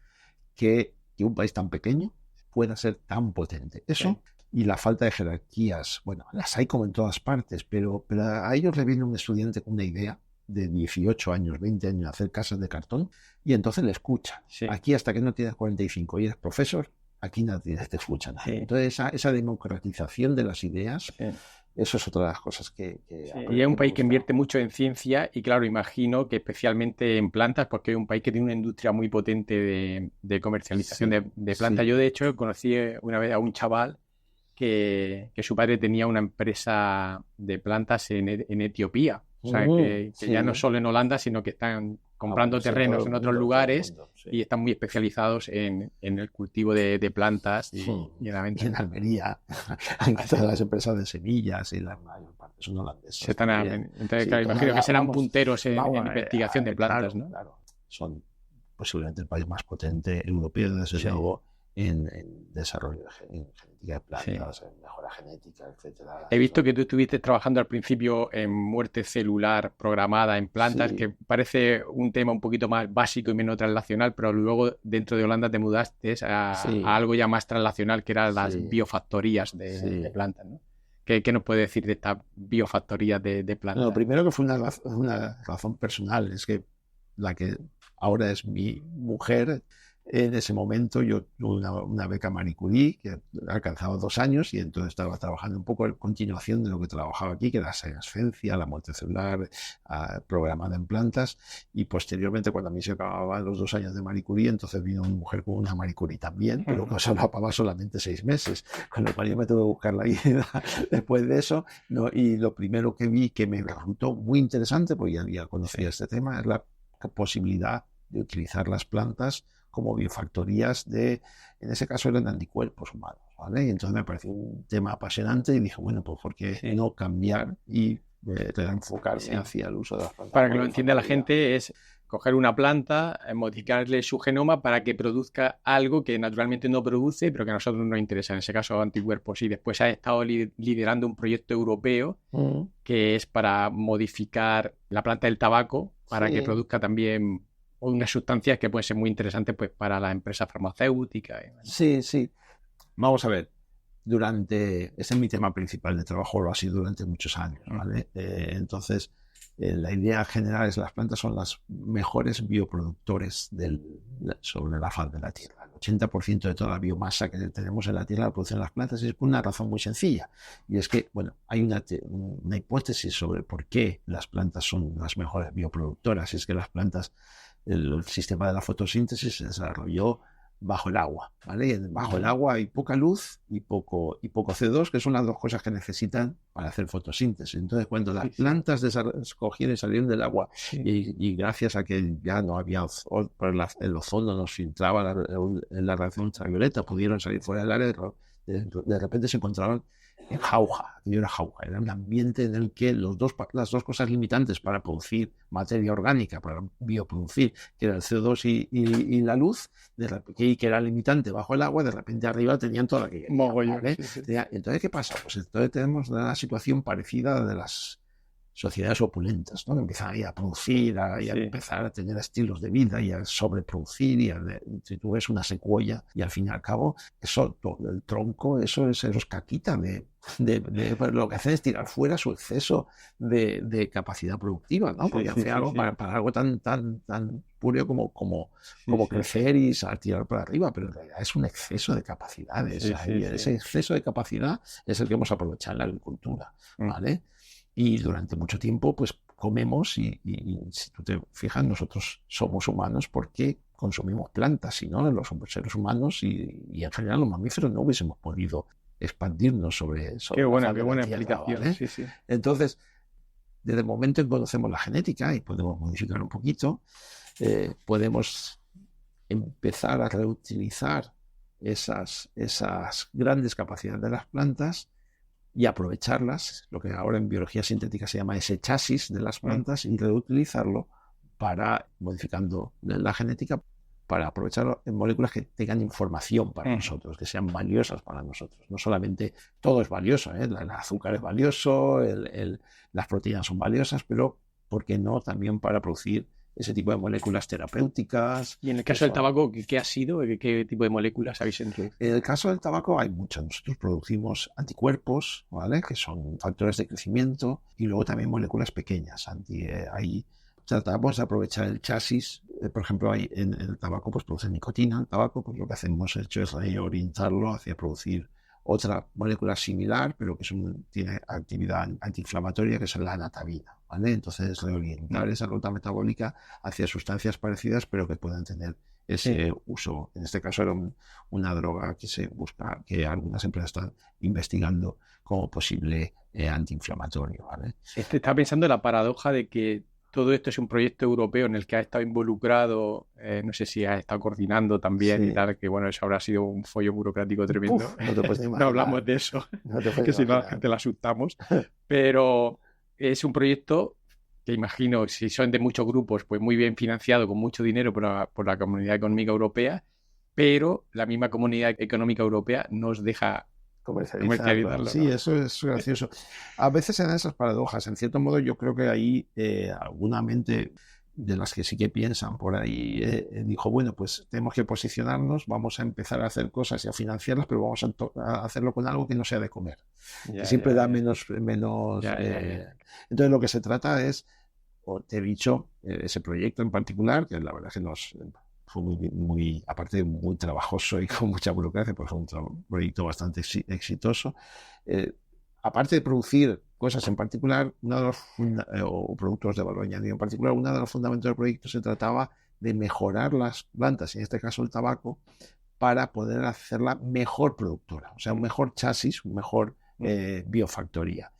que un país tan pequeño pueda ser tan potente. Eso y la falta de jerarquías. Bueno, las hay como en todas partes, pero a ellos le viene un estudiante con una idea de 18 años, 20 años, hacer casas de cartón y entonces le escucha. Aquí hasta que no tienes 45 y eres profesor, aquí nadie te escucha nada. Entonces esa democratización de las ideas, eso es otra de las cosas que y es un país que invierte mucho en ciencia y claro, imagino que especialmente en plantas, porque es un país que tiene una industria muy potente de comercialización de plantas. Yo de hecho conocí una vez a un chaval que su padre tenía una empresa de plantas en Etiopía. O sea, que ya no solo en Holanda, sino que están comprando terrenos en otros lugares y están muy especializados en el cultivo de plantas y en la venta. Y en Almería, todas las empresas de semillas y la mayor parte son holandesas. Entonces, claro, imagino que serán punteros en investigación de plantas, ¿no? Claro, son posiblemente el país más potente europeo, desde luego, en desarrollo en genética de plantas, en mejora genética, etcétera. He visto que tú estuviste trabajando al principio en muerte celular programada en plantas, que parece un tema un poquito más básico y menos translacional, pero luego dentro de Holanda te mudaste a algo ya más translacional, que eran las biofactorías de plantas, ¿no? ¿Qué nos puede decir de estas biofactorías de plantas? No, primero que fue una razón personal, es que la que ahora es mi mujer En ese momento yo tuve una beca Marie Curie que alcanzaba 2 años y entonces estaba trabajando un poco en continuación de lo que trabajaba aquí, que era la senescencia, la muerte celular, programada en plantas, y posteriormente cuando a mí se acababan los 2 años de Marie Curie, entonces vino una mujer con una Marie Curie también, pero que se ocupaba solamente 6 meses, con lo cual yo me tuve que buscar la vida después de eso, ¿no? Y lo primero que vi que me resultó muy interesante, porque ya conocía este tema, es la posibilidad de utilizar las plantas como biofactorías en ese caso eran anticuerpos humanos, ¿vale? Y entonces me pareció un tema apasionante y dije, bueno, pues ¿por qué no cambiar y enfocarme hacia el uso de las plantas? Para que lo entienda la gente, es coger una planta, modificarle su genoma para que produzca algo que naturalmente no produce, pero que a nosotros nos interesa, en ese caso anticuerpos. Y después ha estado liderando un proyecto europeo que es para modificar la planta del tabaco para que produzca también unas sustancias que pueden ser muy interesantes pues, para las empresas farmacéuticas. Sí. Vamos a ver. Ese es mi tema principal de trabajo, lo ha sido durante muchos años, ¿vale? Entonces, la idea general es que las plantas son las mejores bioproductores sobre la faz de la Tierra. El 80% de toda la biomasa que tenemos en la Tierra la producen las plantas, y es por una razón muy sencilla. Y es que, bueno, hay una hipótesis sobre por qué las plantas son las mejores bioproductoras. Es que las plantas, el sistema de la fotosíntesis se desarrolló bajo el agua, ¿vale? Bajo el agua hay poca luz y poco CO2, que son las 2 cosas que necesitan para hacer fotosíntesis. Entonces, cuando las plantas escogieron y salieron del agua y gracias a que ya no había el ozono nos filtraba la radiación ultravioleta, pudieron salir fuera del área, de repente se encontraron en jauja. Era un ambiente en el que las dos cosas limitantes para producir materia orgánica, para bioproducir, que era el CO2 y la luz, que era limitante bajo el agua, de repente arriba tenían toda aquella. ¿Vale? Entonces, ¿qué pasa? Pues entonces tenemos una situación parecida a la de las sociedades opulentas, ¿no? Que empiezan ahí a producir, a empezar a tener estilos de vida y a sobreproducir, si tú ves una secuoya y al fin y al cabo el tronco, eso es caquita de lo que hacen es tirar fuera su exceso de capacidad productiva, ¿no? Porque hace algo para algo tan puro como crecer y tirar para arriba, pero en realidad es un exceso de capacidades. Ese exceso de capacidad es el que hemos aprovechado en la agricultura, ¿vale? Y durante mucho tiempo, pues comemos y si tú te fijas, nosotros somos humanos porque consumimos plantas, si no, los seres humanos y en general los mamíferos no hubiésemos podido expandirnos sobre qué buena tierra, explicación. ¿vale? Sí. Entonces, desde el momento en que conocemos la genética y podemos modificar un poquito, podemos empezar a reutilizar esas grandes capacidades de las plantas y aprovecharlas, lo que ahora en biología sintética se llama ese chasis de las plantas, y reutilizarlo modificando la genética, para aprovecharlo en moléculas que tengan información para nosotros, que sean valiosas para nosotros. No solamente todo es valioso, el azúcar es valioso, las proteínas son valiosas, pero ¿por qué no también para producir ese tipo de moléculas terapéuticas? Y en el caso del tabaco, ¿qué ha sido? ¿Qué tipo de moléculas habéis introducido? En el caso del tabaco hay muchas. Nosotros producimos anticuerpos, ¿vale? Que son factores de crecimiento, y luego también moléculas pequeñas. Tratamos de aprovechar el chasis. Por ejemplo, en el tabaco pues produce nicotina. El tabaco, pues lo que hemos hecho es reorientarlo hacia producir otra molécula similar, pero que tiene actividad antiinflamatoria, que es la anatabina, ¿vale? Entonces, reorientar esa ruta metabólica hacia sustancias parecidas, pero que puedan tener ese uso. En este caso era una droga que algunas empresas están investigando como posible antiinflamatorio, ¿vale? Estaba pensando en la paradoja de que todo esto es un proyecto europeo en el que ha estado involucrado, no sé si ha estado coordinando también y tal, que bueno, eso habrá sido un follo burocrático tremendo. No te puedes imaginar. No hablamos de eso, que si no la gente la asustamos. Pero es un proyecto que imagino, si son de muchos grupos, pues muy bien financiado, con mucho dinero por la Comunidad Económica Europea, pero la misma Comunidad Económica Europea nos deja comercializarlo. Sí, ¿no? Eso es gracioso. A veces se dan esas paradojas. En cierto modo, yo creo que ahí alguna mente de las que sí que piensan por ahí dijo, bueno, pues tenemos que posicionarnos, vamos a empezar a hacer cosas y a financiarlas, pero vamos a hacerlo con algo que no sea de comer. Que siempre da menos. Entonces, lo que se trata es, te he dicho, ese proyecto en particular, que la verdad es que fue muy, aparte muy trabajoso y con mucha burocracia, pues fue un proyecto bastante exitoso. Aparte de producir cosas en particular, o productos de valor añadido en particular, uno de los fundamentos del proyecto se trataba de mejorar las plantas, en este caso el tabaco, para poder hacerla mejor productora, o sea, un mejor chasis, un mejor biofactoría.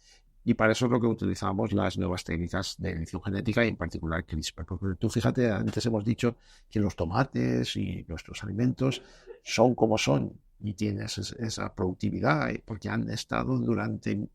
Y para eso es lo que utilizamos las nuevas técnicas de edición genética y en particular CRISPR. Porque tú fíjate, antes hemos dicho que los tomates y nuestros alimentos son como son y tienes esa productividad porque han estado durante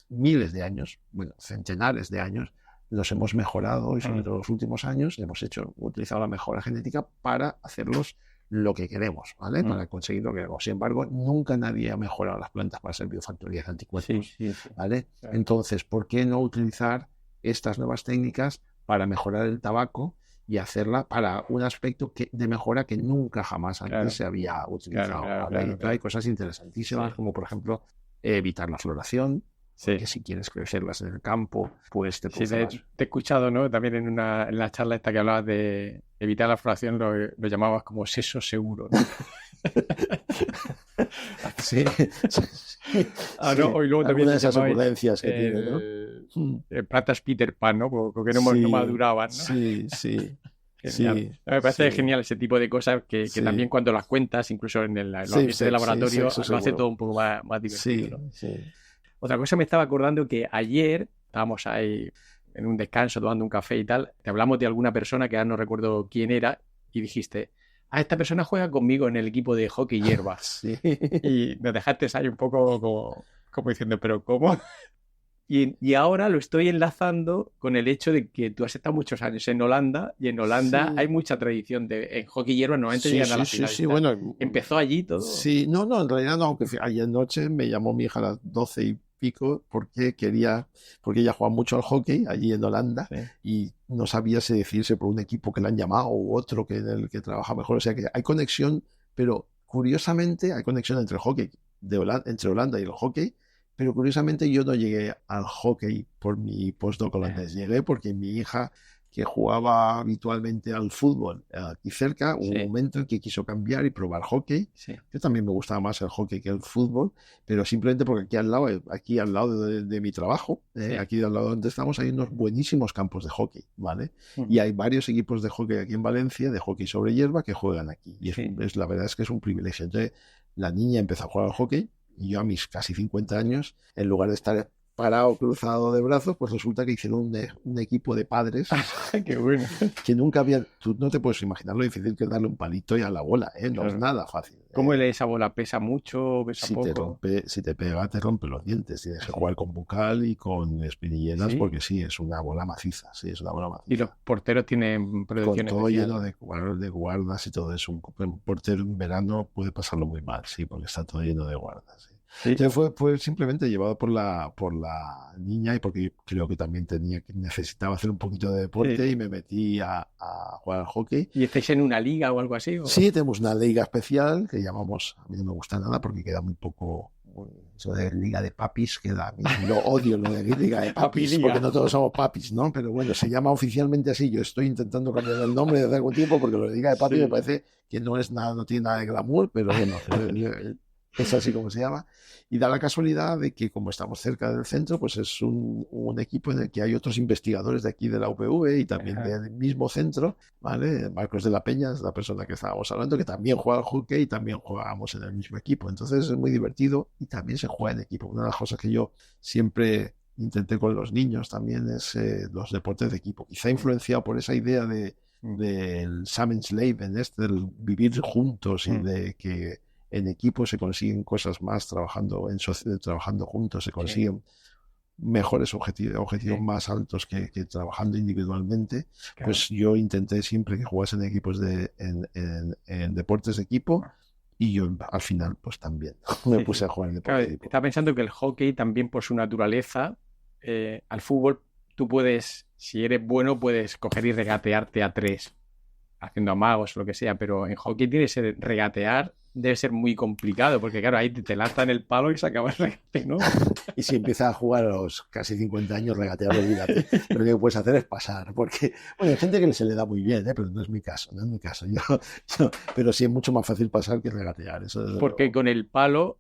miles de años, bueno, centenares de años, los hemos mejorado y sobre todo los últimos años hemos utilizado la mejora genética para hacerlos lo que queremos, ¿vale? Para conseguir lo que queremos. Sin embargo, nunca nadie ha mejorado las plantas para ser biofactorías de anticuerpos, ¿vale? Claro. Entonces, ¿por qué no utilizar estas nuevas técnicas para mejorar el tabaco y hacerla para un aspecto de mejora que nunca jamás antes se había utilizado? Claro. Hay cosas interesantísimas, como por ejemplo evitar la floración. Que si quieres crecerlas en el campo, pues te te he escuchado, ¿no? También en la charla esta que hablabas de evitar la floración, lo llamabas como sexo seguro, ¿no? Sí. ¿No? Y luego también esas ocurrencias que tiene, ¿no? Plantas Peter Pan, ¿no? Porque no maduraban, ¿no? Sí. Genial. Me parece genial ese tipo de cosas que también cuando las cuentas, incluso en el ambiente de laboratorio, lo hace todo un poco más divertido, ¿no? Otra cosa me estaba acordando que ayer estábamos ahí en un descanso tomando un café y tal, te hablamos de alguna persona que ahora no recuerdo quién era y dijiste, esta persona juega conmigo en el equipo de hockey hierba. Y nos dejaste ahí un poco como diciendo, ¿pero cómo? Y ahora lo estoy enlazando con el hecho de que tú has estado muchos años en Holanda y en Holanda hay mucha tradición en hockey hierba, normalmente llegan a la final. Bueno, ¿empezó allí todo? Sí, no, en realidad no, aunque ayer noche me llamó mi hija a las 12 y pico porque ella juega mucho al hockey allí en Holanda y no sabía si decidirse por un equipo que le han llamado u otro en el que trabaja mejor. O sea que hay conexión, pero curiosamente hay conexión entre el hockey entre Holanda y el hockey. Pero curiosamente yo no llegué al hockey por mi postdoc holandés. Llegué porque mi hija, que jugaba habitualmente al fútbol aquí cerca, hubo un momento en que quiso cambiar y probar hockey. Yo también me gustaba más el hockey que el fútbol, pero simplemente porque aquí al lado de mi trabajo, aquí al lado donde estamos, hay unos buenísimos campos de hockey, ¿vale? Y hay varios equipos de hockey aquí en Valencia, de hockey sobre hierba, que juegan aquí. Y la verdad es que es un privilegio. Entonces, la niña empezó a jugar al hockey. Y yo a mis casi 50 años, en lugar de estar parado, cruzado de brazos, pues resulta que hicieron un equipo de padres. ¡Qué bueno! Que nunca había... Tú no te puedes imaginar lo difícil que es darle un palito y a la bola, ¿eh? No es nada fácil. ¿Cómo esa bola? ¿Pesa mucho? ¿Pesa poco? Si te pega, te rompe los dientes. Tienes que jugar con bucal y con espinilleras porque es una bola maciza. Sí, es una bola maciza. ¿Y los porteros tienen predicciones? Con todo lleno de guardas y todo eso. Un portero en verano puede pasarlo muy mal, porque está todo lleno de guardas. Entonces fue simplemente llevado por la niña y porque creo que también necesitaba hacer un poquito de deporte y me metí a jugar al hockey. ¿Y estáis en una liga o algo así? ¿o? Sí, tenemos una liga especial que llamamos, a mí no me gusta nada porque queda muy poco, eso de liga de papis, queda, lo odio lo de liga de papis, porque no todos somos papis, ¿no? Pero bueno, se llama oficialmente así. Yo estoy intentando cambiar el nombre desde algún tiempo porque lo de liga de papis me parece que no tiene nada de glamour, pero bueno, es así como se llama. Y da la casualidad de que como estamos cerca del centro, pues es un equipo en el que hay otros investigadores de aquí de la UPV y también del mismo centro, ¿vale? Marcos de la Peña es la persona que estábamos hablando, que también juega al hockey y también jugábamos en el mismo equipo. Entonces es muy divertido y también se juega en equipo. Una de las cosas que yo siempre intenté con los niños también es los deportes de equipo. Quizá influenciado por esa idea del Sammensleben, del vivir juntos y de que en equipo se consiguen cosas más trabajando juntos, se consiguen mejores objetivos más altos que trabajando individualmente. Pues yo intenté siempre que jugasen equipos en deportes de equipo y yo al final pues también me puse a jugar en deportes de equipo. Estaba pensando que el hockey también por su naturaleza, al fútbol tú puedes, si eres bueno, puedes coger y regatearte a 3. haciendo amagos o lo que sea, pero en hockey tiene que ser regatear, debe ser muy complicado, porque claro, ahí te lanzan el palo y se acaba el regate, ¿no? Y si empiezas a jugar a los casi 50 años, regatear, olvídate. Lo que puedes hacer es pasar, porque, bueno, hay gente que se le da muy bien, pero no es mi caso, no es mi caso. Pero sí es mucho más fácil pasar que regatear. Eso porque con el palo,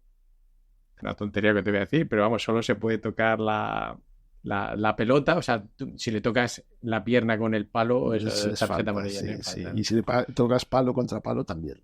una tontería que te voy a decir, pero vamos, solo se puede tocar la pelota, o sea, si le tocas la pierna con el palo, eso es tarjeta amarilla. Sí. Y si le tocas palo contra palo, también.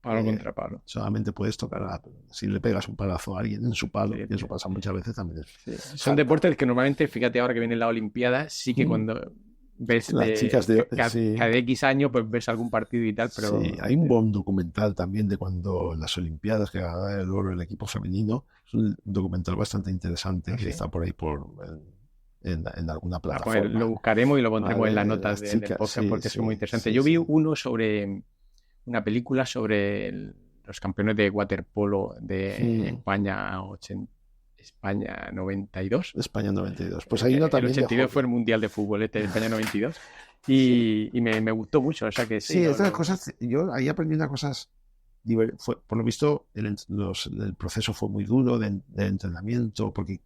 Palo contra palo. Solamente puedes tocar si le pegas un palazo a alguien en su palo, y eso pasa muchas veces también. Son deportes que normalmente, fíjate ahora que viene la Olimpiada, sí que cuando ves las chicas cada X años, pues ves algún partido y tal, pero... Sí, hay un buen documental también de cuando las Olimpiadas que ganaba el oro el equipo femenino. Es un documental bastante interesante que está por ahí en alguna plataforma. Pues lo buscaremos y lo pondremos en las notas del podcast porque es muy interesante. Yo vi uno sobre una película sobre los campeones de waterpolo de España 92. España 92. Pues hay uno también. El 82 fue el Mundial de Fútbol de España 92 y me gustó mucho. O sea que sí. Sí, estas cosas, yo ahí aprendí unas cosas. Por lo visto, el proceso fue muy duro de entrenamiento porque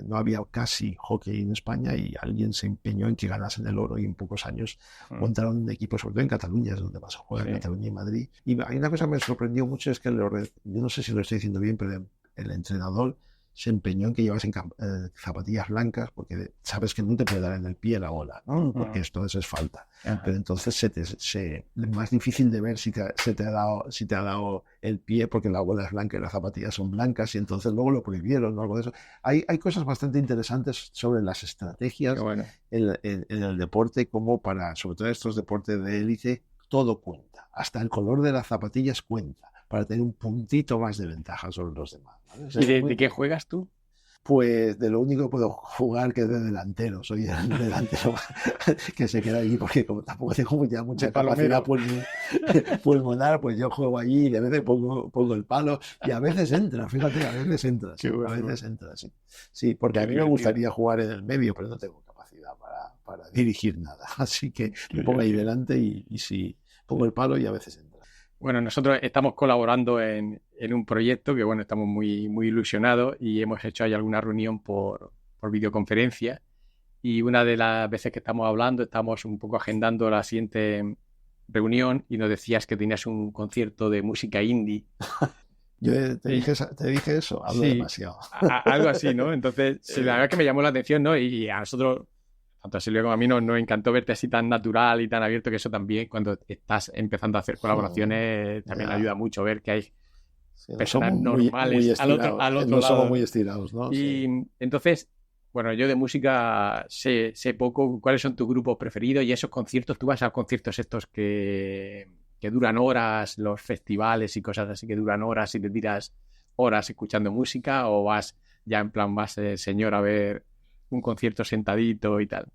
no había casi hockey en España y alguien se empeñó en que ganasen el oro y en pocos años montaron un equipo, sobre todo en Cataluña, es donde más se juega, en Cataluña y Madrid. Y hay una cosa que me sorprendió mucho, es que yo no sé si lo estoy diciendo bien, pero el entrenador se empeñó en que llevasen zapatillas blancas porque sabes que no te puede dar en el pie la bola, ¿no? Porque esto es falta. Pero entonces es más difícil de ver si te ha dado el pie porque la bola es blanca y las zapatillas son blancas y entonces luego lo prohibieron o algo de eso. Hay cosas bastante interesantes sobre las estrategias en el deporte, como sobre todo estos deportes de élite, todo cuenta. Hasta el color de las zapatillas cuenta para tener un puntito más de ventaja sobre los demás. ¿Vale? ¿Y de qué juegas tú? Pues de lo único que puedo jugar que es de delantero. Soy el delantero que se queda allí porque como tampoco tengo ya mucha capacidad pulmonar, pues yo juego allí y a veces pongo el palo y a veces entra, fíjate, a veces entra. Sí, a veces entra, sí. Sí, porque a mí me gustaría jugar en el medio, pero no tengo capacidad para dirigir nada. Así que me pongo ahí delante y sí, pongo el palo y a veces entra. Bueno, nosotros estamos colaborando en un proyecto que, bueno, estamos muy, muy ilusionados y hemos hecho ahí alguna reunión por videoconferencia y una de las veces que estamos hablando, estamos un poco agendando la siguiente reunión y nos decías que tenías un concierto de música indie. Yo te dije eso, hablo demasiado. Algo así, ¿no? Entonces, la verdad que me llamó la atención, ¿no? Y a nosotros, tanto a Silvia como a mí, nos encantó verte así tan natural y tan abierto, que eso también, cuando estás empezando a hacer colaboraciones, también ayuda mucho ver que hay personas normales muy al otro lado. No somos muy estirados, ¿no? Y entonces, bueno, yo de música sé poco. ¿Cuáles son tus grupos preferidos? Y esos conciertos, ¿tú vas a conciertos estos que duran horas, los festivales y cosas así que duran horas y te tiras horas escuchando música, o vas ya en plan más señor a ver un concierto sentadito y tal?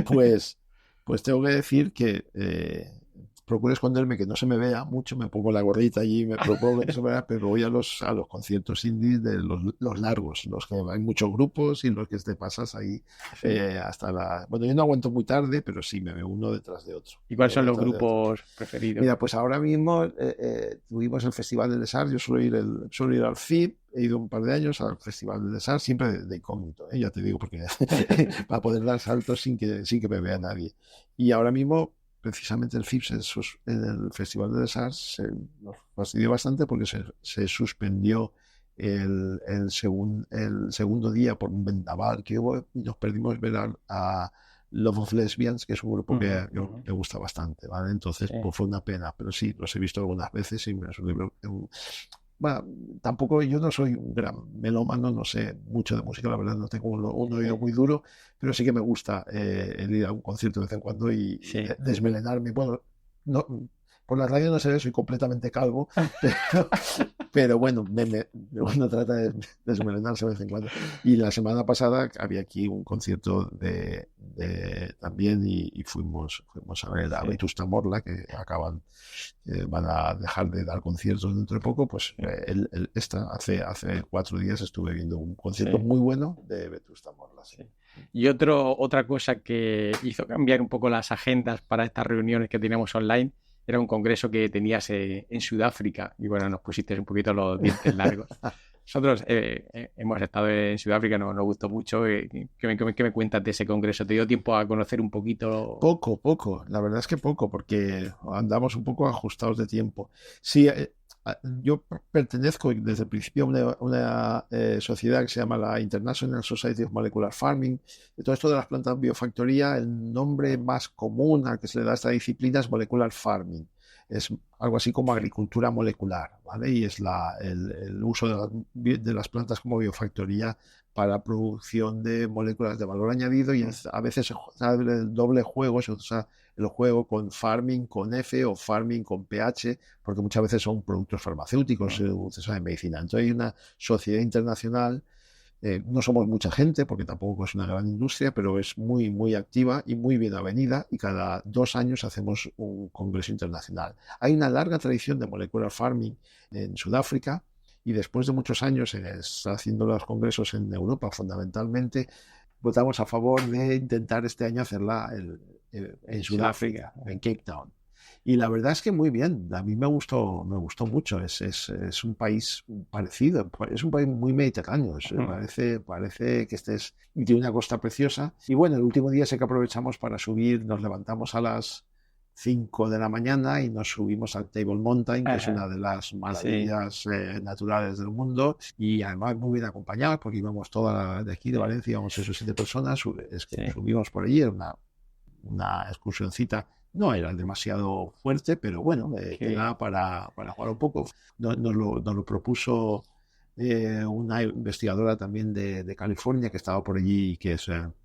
Pues tengo que decir que procuro esconderme, que no se me vea mucho, me pongo la gorrita allí, me propongo que no se me vea, pero voy a los conciertos indies de los largos, los que hay muchos grupos y los que te pasas ahí hasta Bueno, yo no aguanto muy tarde, pero sí, me veo uno detrás de otro. ¿Y cuáles son los grupos preferidos? Mira, pues ahora mismo tuvimos el Festival del Desart, yo suelo ir al FIP, he ido un par de años al Festival del Desart, siempre de incógnito, ya te digo, porque para poder dar saltos sin que me vea nadie. Y ahora mismo precisamente el FIPS, en el Festival de Desart, nos fastidió bastante porque se suspendió el segundo día por un vendaval que hubo y nos perdimos ver a Love of Lesbians, que es un grupo que me gusta bastante, ¿vale? Entonces pues fue una pena, pero sí, los he visto algunas veces y me resultó. Bueno, tampoco yo no soy un gran melómano, no sé mucho de música, la verdad no tengo un oído muy duro, pero sí que me gusta el ir a un concierto de vez en cuando y desmelenarme. Bueno, no, por la radio no se ve, soy completamente calvo, pero bueno, uno trata de desmelenarse de vez en cuando. Y la semana pasada había aquí un concierto también y fuimos a ver a Vetusta Morla, que van a dejar de dar conciertos dentro de poco. Pues hace 4 días estuve viendo un concierto muy bueno de Vetusta Morla. Sí. Y otra cosa que hizo cambiar un poco las agendas para estas reuniones que teníamos online era un congreso que tenías en Sudáfrica. Y bueno, nos pusiste un poquito los dientes largos. Nosotros hemos estado en Sudáfrica, nos gustó mucho. ¿Qué me cuentas de ese congreso? ¿Te dio tiempo a conocer un poquito? Poco. La verdad es que poco, porque andamos un poco ajustados de tiempo. Sí, yo pertenezco desde el principio a una sociedad que se llama la International Society of Molecular Farming. De todo esto de las plantas de biofactoría, el nombre más común al que se le da a esta disciplina es molecular farming. Es algo así como agricultura molecular, ¿vale? Y es el uso de las plantas como biofactoría para producción de moléculas de valor añadido, y a veces se usa el doble juego, se usa el juego con farming con F o farming con PH, porque muchas veces son productos farmacéuticos, se usa en medicina. Entonces hay una sociedad internacional. No somos mucha gente porque tampoco es una gran industria, pero es muy, muy activa y muy bien avenida, y cada 2 años hacemos un congreso internacional. Hay una larga tradición de molecular farming en Sudáfrica, y después de muchos años haciendo los congresos en Europa fundamentalmente, votamos a favor de intentar este año hacerla en Sudáfrica, en Cape Town. Y la verdad es que muy bien, a mí me gustó mucho. Es un país parecido, es un país muy mediterráneo, parece que tiene una costa preciosa. Y bueno, el último día sé que aprovechamos para subir, nos levantamos a las 5 de la mañana y nos subimos al Table Mountain, que es una de las maravillas naturales del mundo, y además muy bien acompañados, porque íbamos toda de aquí de Valencia, íbamos 6 o 7 personas, subimos por allí, era una excursioncita. No era demasiado fuerte, pero bueno, era para jugar un poco. Nos lo propuso una investigadora también de California que estaba por allí y que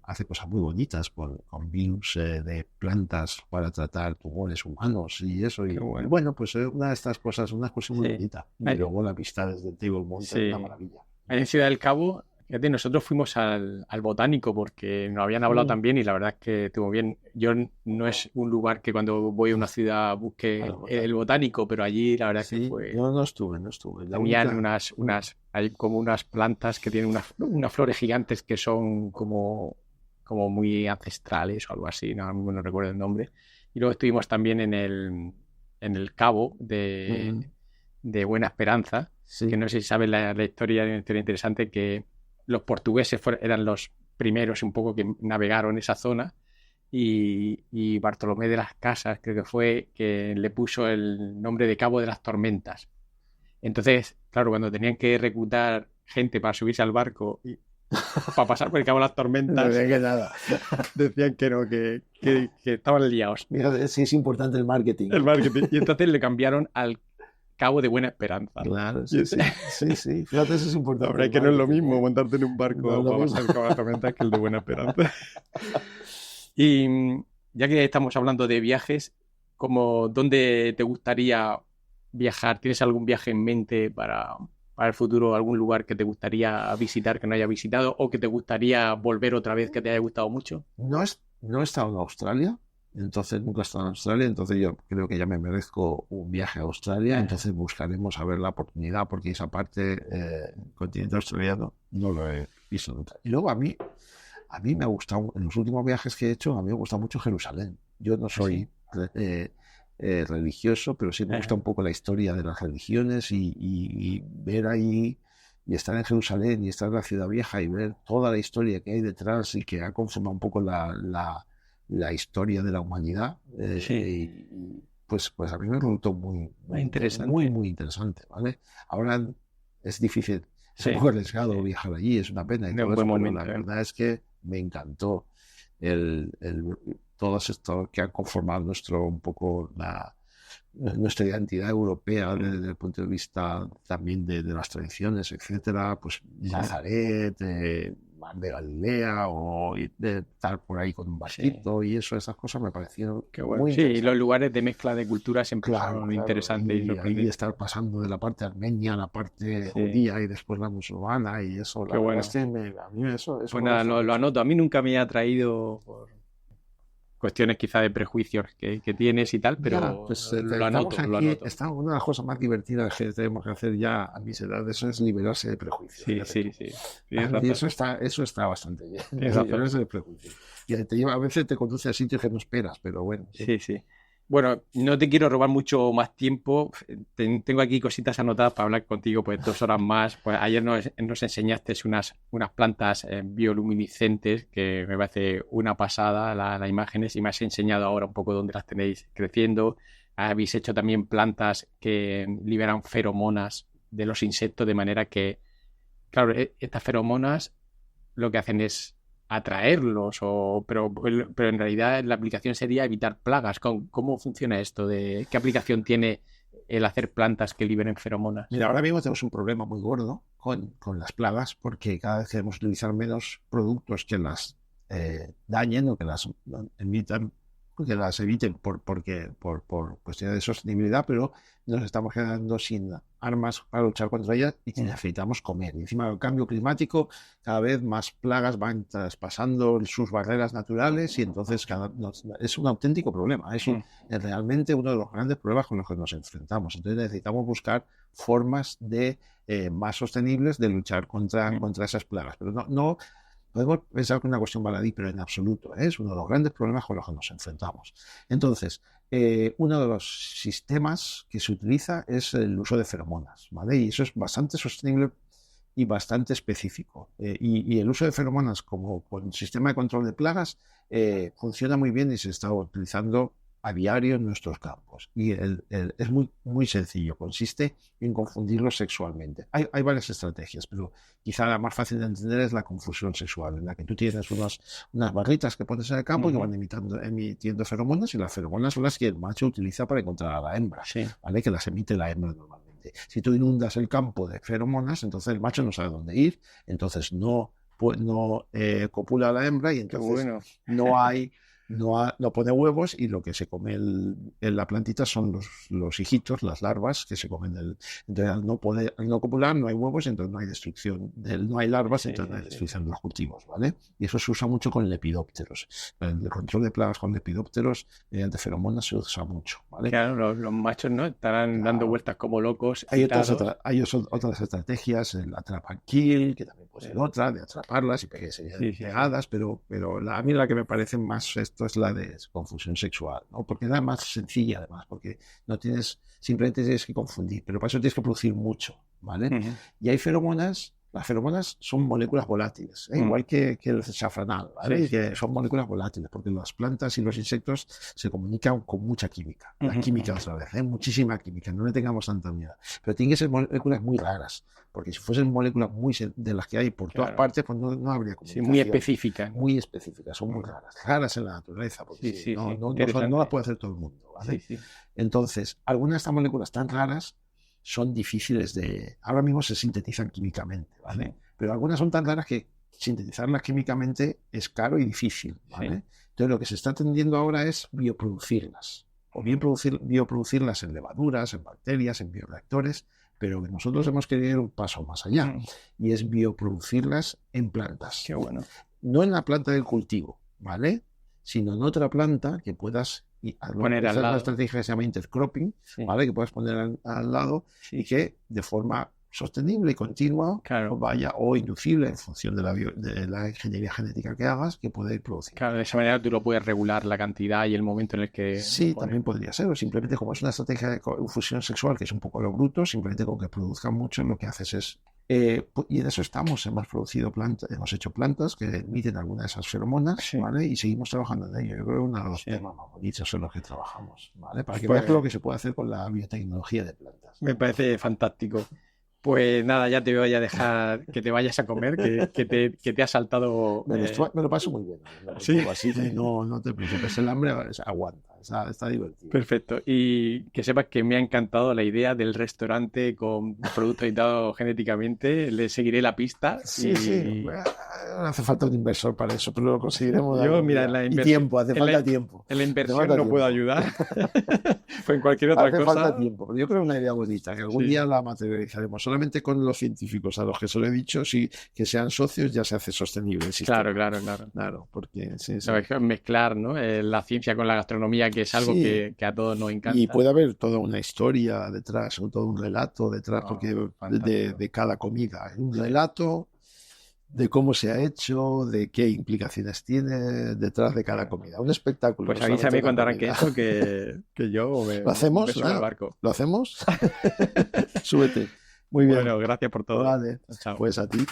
hace cosas muy bonitas con virus de plantas para tratar tumores humanos y eso. Y bueno, pues una de estas cosas, una cosa muy bonita. Y luego la vista desde el Table Mountain, una maravilla. En Ciudad del Cabo, fíjate, nosotros fuimos al Botánico porque nos habían hablado también, y la verdad es que estuvo bien. Yo no es un lugar que cuando voy a una ciudad busque el Botánico, pero allí la verdad es que fue... No estuve. Tenían hay como unas plantas que tienen unas flores gigantes que son como muy ancestrales o algo así, no recuerdo el nombre. Y luego estuvimos también en el Cabo de Buena Esperanza, que no sé si sabes la historia, una historia interesante, que los portugueses eran los primeros un poco que navegaron esa zona, y Bartolomé de las Casas creo que fue que le puso el nombre de Cabo de las Tormentas. Entonces, claro, cuando tenían que reclutar gente para subirse al barco y para pasar por el Cabo de las Tormentas, no que nada. Decían que no, que estaban liados. Mira, sí es importante el marketing. Y entonces le cambiaron al Cabo de Buena Esperanza. Claro, sí. Fíjate, eso es importante. Hombre, que no es lo mismo montarte en un barco para pasar el Cabo de las Tormentas que el de Buena Esperanza. Y ya que estamos hablando de viajes, ¿dónde te gustaría viajar? ¿Tienes algún viaje en mente para el futuro? ¿Algún lugar que te gustaría visitar que no haya visitado, o que te gustaría volver otra vez que te haya gustado mucho? No he estado en Australia. Entonces nunca he estado en Australia, entonces yo creo que ya me merezco un viaje a Australia. Entonces buscaremos a ver la oportunidad, porque esa parte continente australiano no lo he visto nunca. Y luego a mí me ha gustado, en los últimos viajes que he hecho, a mí me gusta mucho Jerusalén. Yo no soy religioso, pero sí me gusta un poco la historia de las religiones, y ver ahí y estar en Jerusalén y estar en la ciudad vieja y ver toda la historia que hay detrás y que ha conformado un poco la historia de la humanidad, pues a mí me resultó muy interesante. Muy interesante, ¿vale? Ahora es difícil, es un poco arriesgado viajar allí, es una pena, y todo eso, pero la verdad es que me encantó todo esto que ha conformado nuestra identidad europea desde el punto de vista también de las tradiciones, etcétera. Pues Nazaret, Mar de Galilea, o de estar por ahí con un barquito y eso, esas cosas me parecieron muy interesantes. Y los lugares de mezcla de culturas siempre son interesantes. Y estar pasando de la parte armenia a la parte judía y después la musulmana, y eso. A mí eso pues nada, lo anoto. A mí nunca me ha atraído cuestiones quizá de prejuicios que tienes y tal, pero Ya, pues, lo anoto, aquí, lo anoto. una de las cosas más divertidas que tenemos que hacer ya a mis edades es liberarse de prejuicios. Sí, fíjate sí, tú. sí. Tienes razón. Y eso está bastante bien. Tienes razón. Liberarse de prejuicios. Y a veces te conduce a sitios que no esperas, pero bueno. Sí, sí. Bueno, no te quiero robar mucho más tiempo. Tengo aquí cositas anotadas para hablar contigo, pues 2 horas más. Pues ayer nos enseñaste unas plantas bioluminiscentes que me parece una pasada las imágenes, y me has enseñado ahora un poco dónde las tenéis creciendo. Habéis hecho también plantas que liberan feromonas de los insectos, de manera que, claro, estas feromonas lo que hacen es atraerlos, pero en realidad la aplicación sería evitar plagas. ¿Cómo funciona esto? ¿Qué aplicación tiene el hacer plantas que liberen feromonas? Mira, ahora mismo tenemos un problema muy gordo con las plagas, porque cada vez queremos utilizar menos productos que las dañen o que las eviten por cuestiones de sostenibilidad, pero nos estamos quedando sin armas para luchar contra ellas y necesitamos comer. Y encima del cambio climático, cada vez más plagas van traspasando sus barreras naturales, y entonces es un auténtico problema. Es realmente uno de los grandes problemas con los que nos enfrentamos. Entonces necesitamos buscar formas más sostenibles de luchar contra esas plagas. Pero no podemos pensar que es una cuestión baladí, pero en absoluto es uno de los grandes problemas con los que nos enfrentamos. Entonces, uno de los sistemas que se utiliza es el uso de feromonas, ¿vale? Y eso es bastante sostenible y bastante específico. Y el uso de feromonas como sistema de control de plagas funciona muy bien y se está utilizando a diario en nuestros campos. Y es muy, muy sencillo. Consiste en confundirlos sexualmente. Hay varias estrategias, pero quizá la más fácil de entender es la confusión sexual, en la que tú tienes unas barritas que pones en el campo y que van emitiendo feromonas, y las feromonas son las que el macho utiliza para encontrar a la hembra, ¿vale? Que las emite la hembra normalmente. Si tú inundas el campo de feromonas, entonces el macho no sabe dónde ir, entonces no copula a la hembra, y entonces no pone huevos, y lo que se come en la plantita son los hijitos, las larvas que se comen. Entonces, al no copular, no hay huevos, entonces no hay destrucción, no hay larvas, entonces no hay destrucción de los cultivos, ¿vale? Y eso se usa mucho con lepidópteros. El control de plagas con lepidópteros mediante feromonas se usa mucho, ¿vale? Claro, los machos, ¿no? Estarán dando vueltas como locos. Hay otras estrategias, el atrap and kill, que también puede ser otra, de atraparlas y que serían pegadas, pero a mí la que me parece más esto es la de confusión sexual, ¿no? Porque es la más sencilla, además, porque simplemente tienes que confundir, pero para eso tienes que producir mucho, ¿vale? Y hay feromonas. Las feromonas son moléculas volátiles, igual que el safranal, ¿vale? Que son moléculas volátiles, porque las plantas y los insectos se comunican con mucha química. La química otra vez, muchísima química, no le tengamos tanta miedo. Pero tienen que ser moléculas muy raras, porque si fuesen moléculas de las que hay por todas partes, pues no habría comunicación. Sí, muy específicas. Muy específicas, son muy raras en la naturaleza, porque no las puede hacer todo el mundo, ¿vale? Entonces, algunas de estas moléculas tan raras son difíciles ahora mismo se sintetizan químicamente, ¿vale? Pero algunas son tan raras que sintetizarlas químicamente es caro y difícil, ¿vale? Entonces lo que se está tendiendo ahora es bioproducirlas, o bien bioproducirlas en levaduras, en bacterias, en bioreactores, pero que nosotros hemos querido ir un paso más allá, y es bioproducirlas en plantas. Qué bueno. No en la planta del cultivo, ¿vale? Sino en otra planta que puedas poner al lado. Una estrategia que se llama intercropping, ¿vale? Que puedes poner al lado y que de forma sostenible y continua o inducible en función de la ingeniería genética que hagas, que puede ir produciendo. Claro, de esa manera tú lo puedes regular la cantidad y el momento en el que... Sí, también podría ser, o simplemente como es una estrategia de fusión sexual que es un poco lo bruto, simplemente con que produzcan mucho, lo que haces es... y en eso estamos, hemos hecho plantas que emiten alguna de esas feromonas, ¿vale? Y seguimos trabajando en ello. Yo creo que uno de los temas más bonitos en los que trabajamos, ¿vale? Para que veas lo que se puede hacer con la biotecnología de plantas. Me parece fantástico. Pues nada, ya te voy a dejar que te vayas a comer, que te has saltado... Me lo paso muy bien. Así que no te preocupes, el hambre aguanta, está divertido. Perfecto. Y que sepas que me ha encantado la idea del restaurante con productos editados genéticamente. Le seguiré la pista. Sí. No hace falta un inversor para eso, pero lo conseguiremos. Y tiempo, hace falta tiempo. En la inversión no puedo ayudar. Pues en cualquier otra cosa. Hace falta tiempo. Pero yo creo que es una idea bonita, que algún día la materializaremos. Solamente con los científicos, a los que se lo he dicho, sí, que sean socios, ya se hace sostenible el sistema. Claro. Porque mezclar, ¿no? La ciencia con la gastronomía, que es algo que a todos nos encanta. Y puede haber toda una historia detrás, todo un relato detrás, porque de cada comida. Un relato de cómo se ha hecho, de qué implicaciones tiene detrás de cada comida. Un espectáculo. Pues avísame cuando arranque eso, que yo ¿Lo hacemos? me barco. ¿Lo hacemos? Súbete. Muy bien. Bueno, gracias por todo. Vale. Chao. Pues a ti.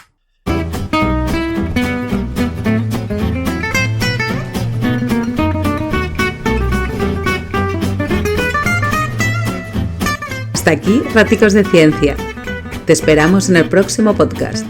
Hasta aquí Raticos de Ciencia. Te esperamos en el próximo podcast.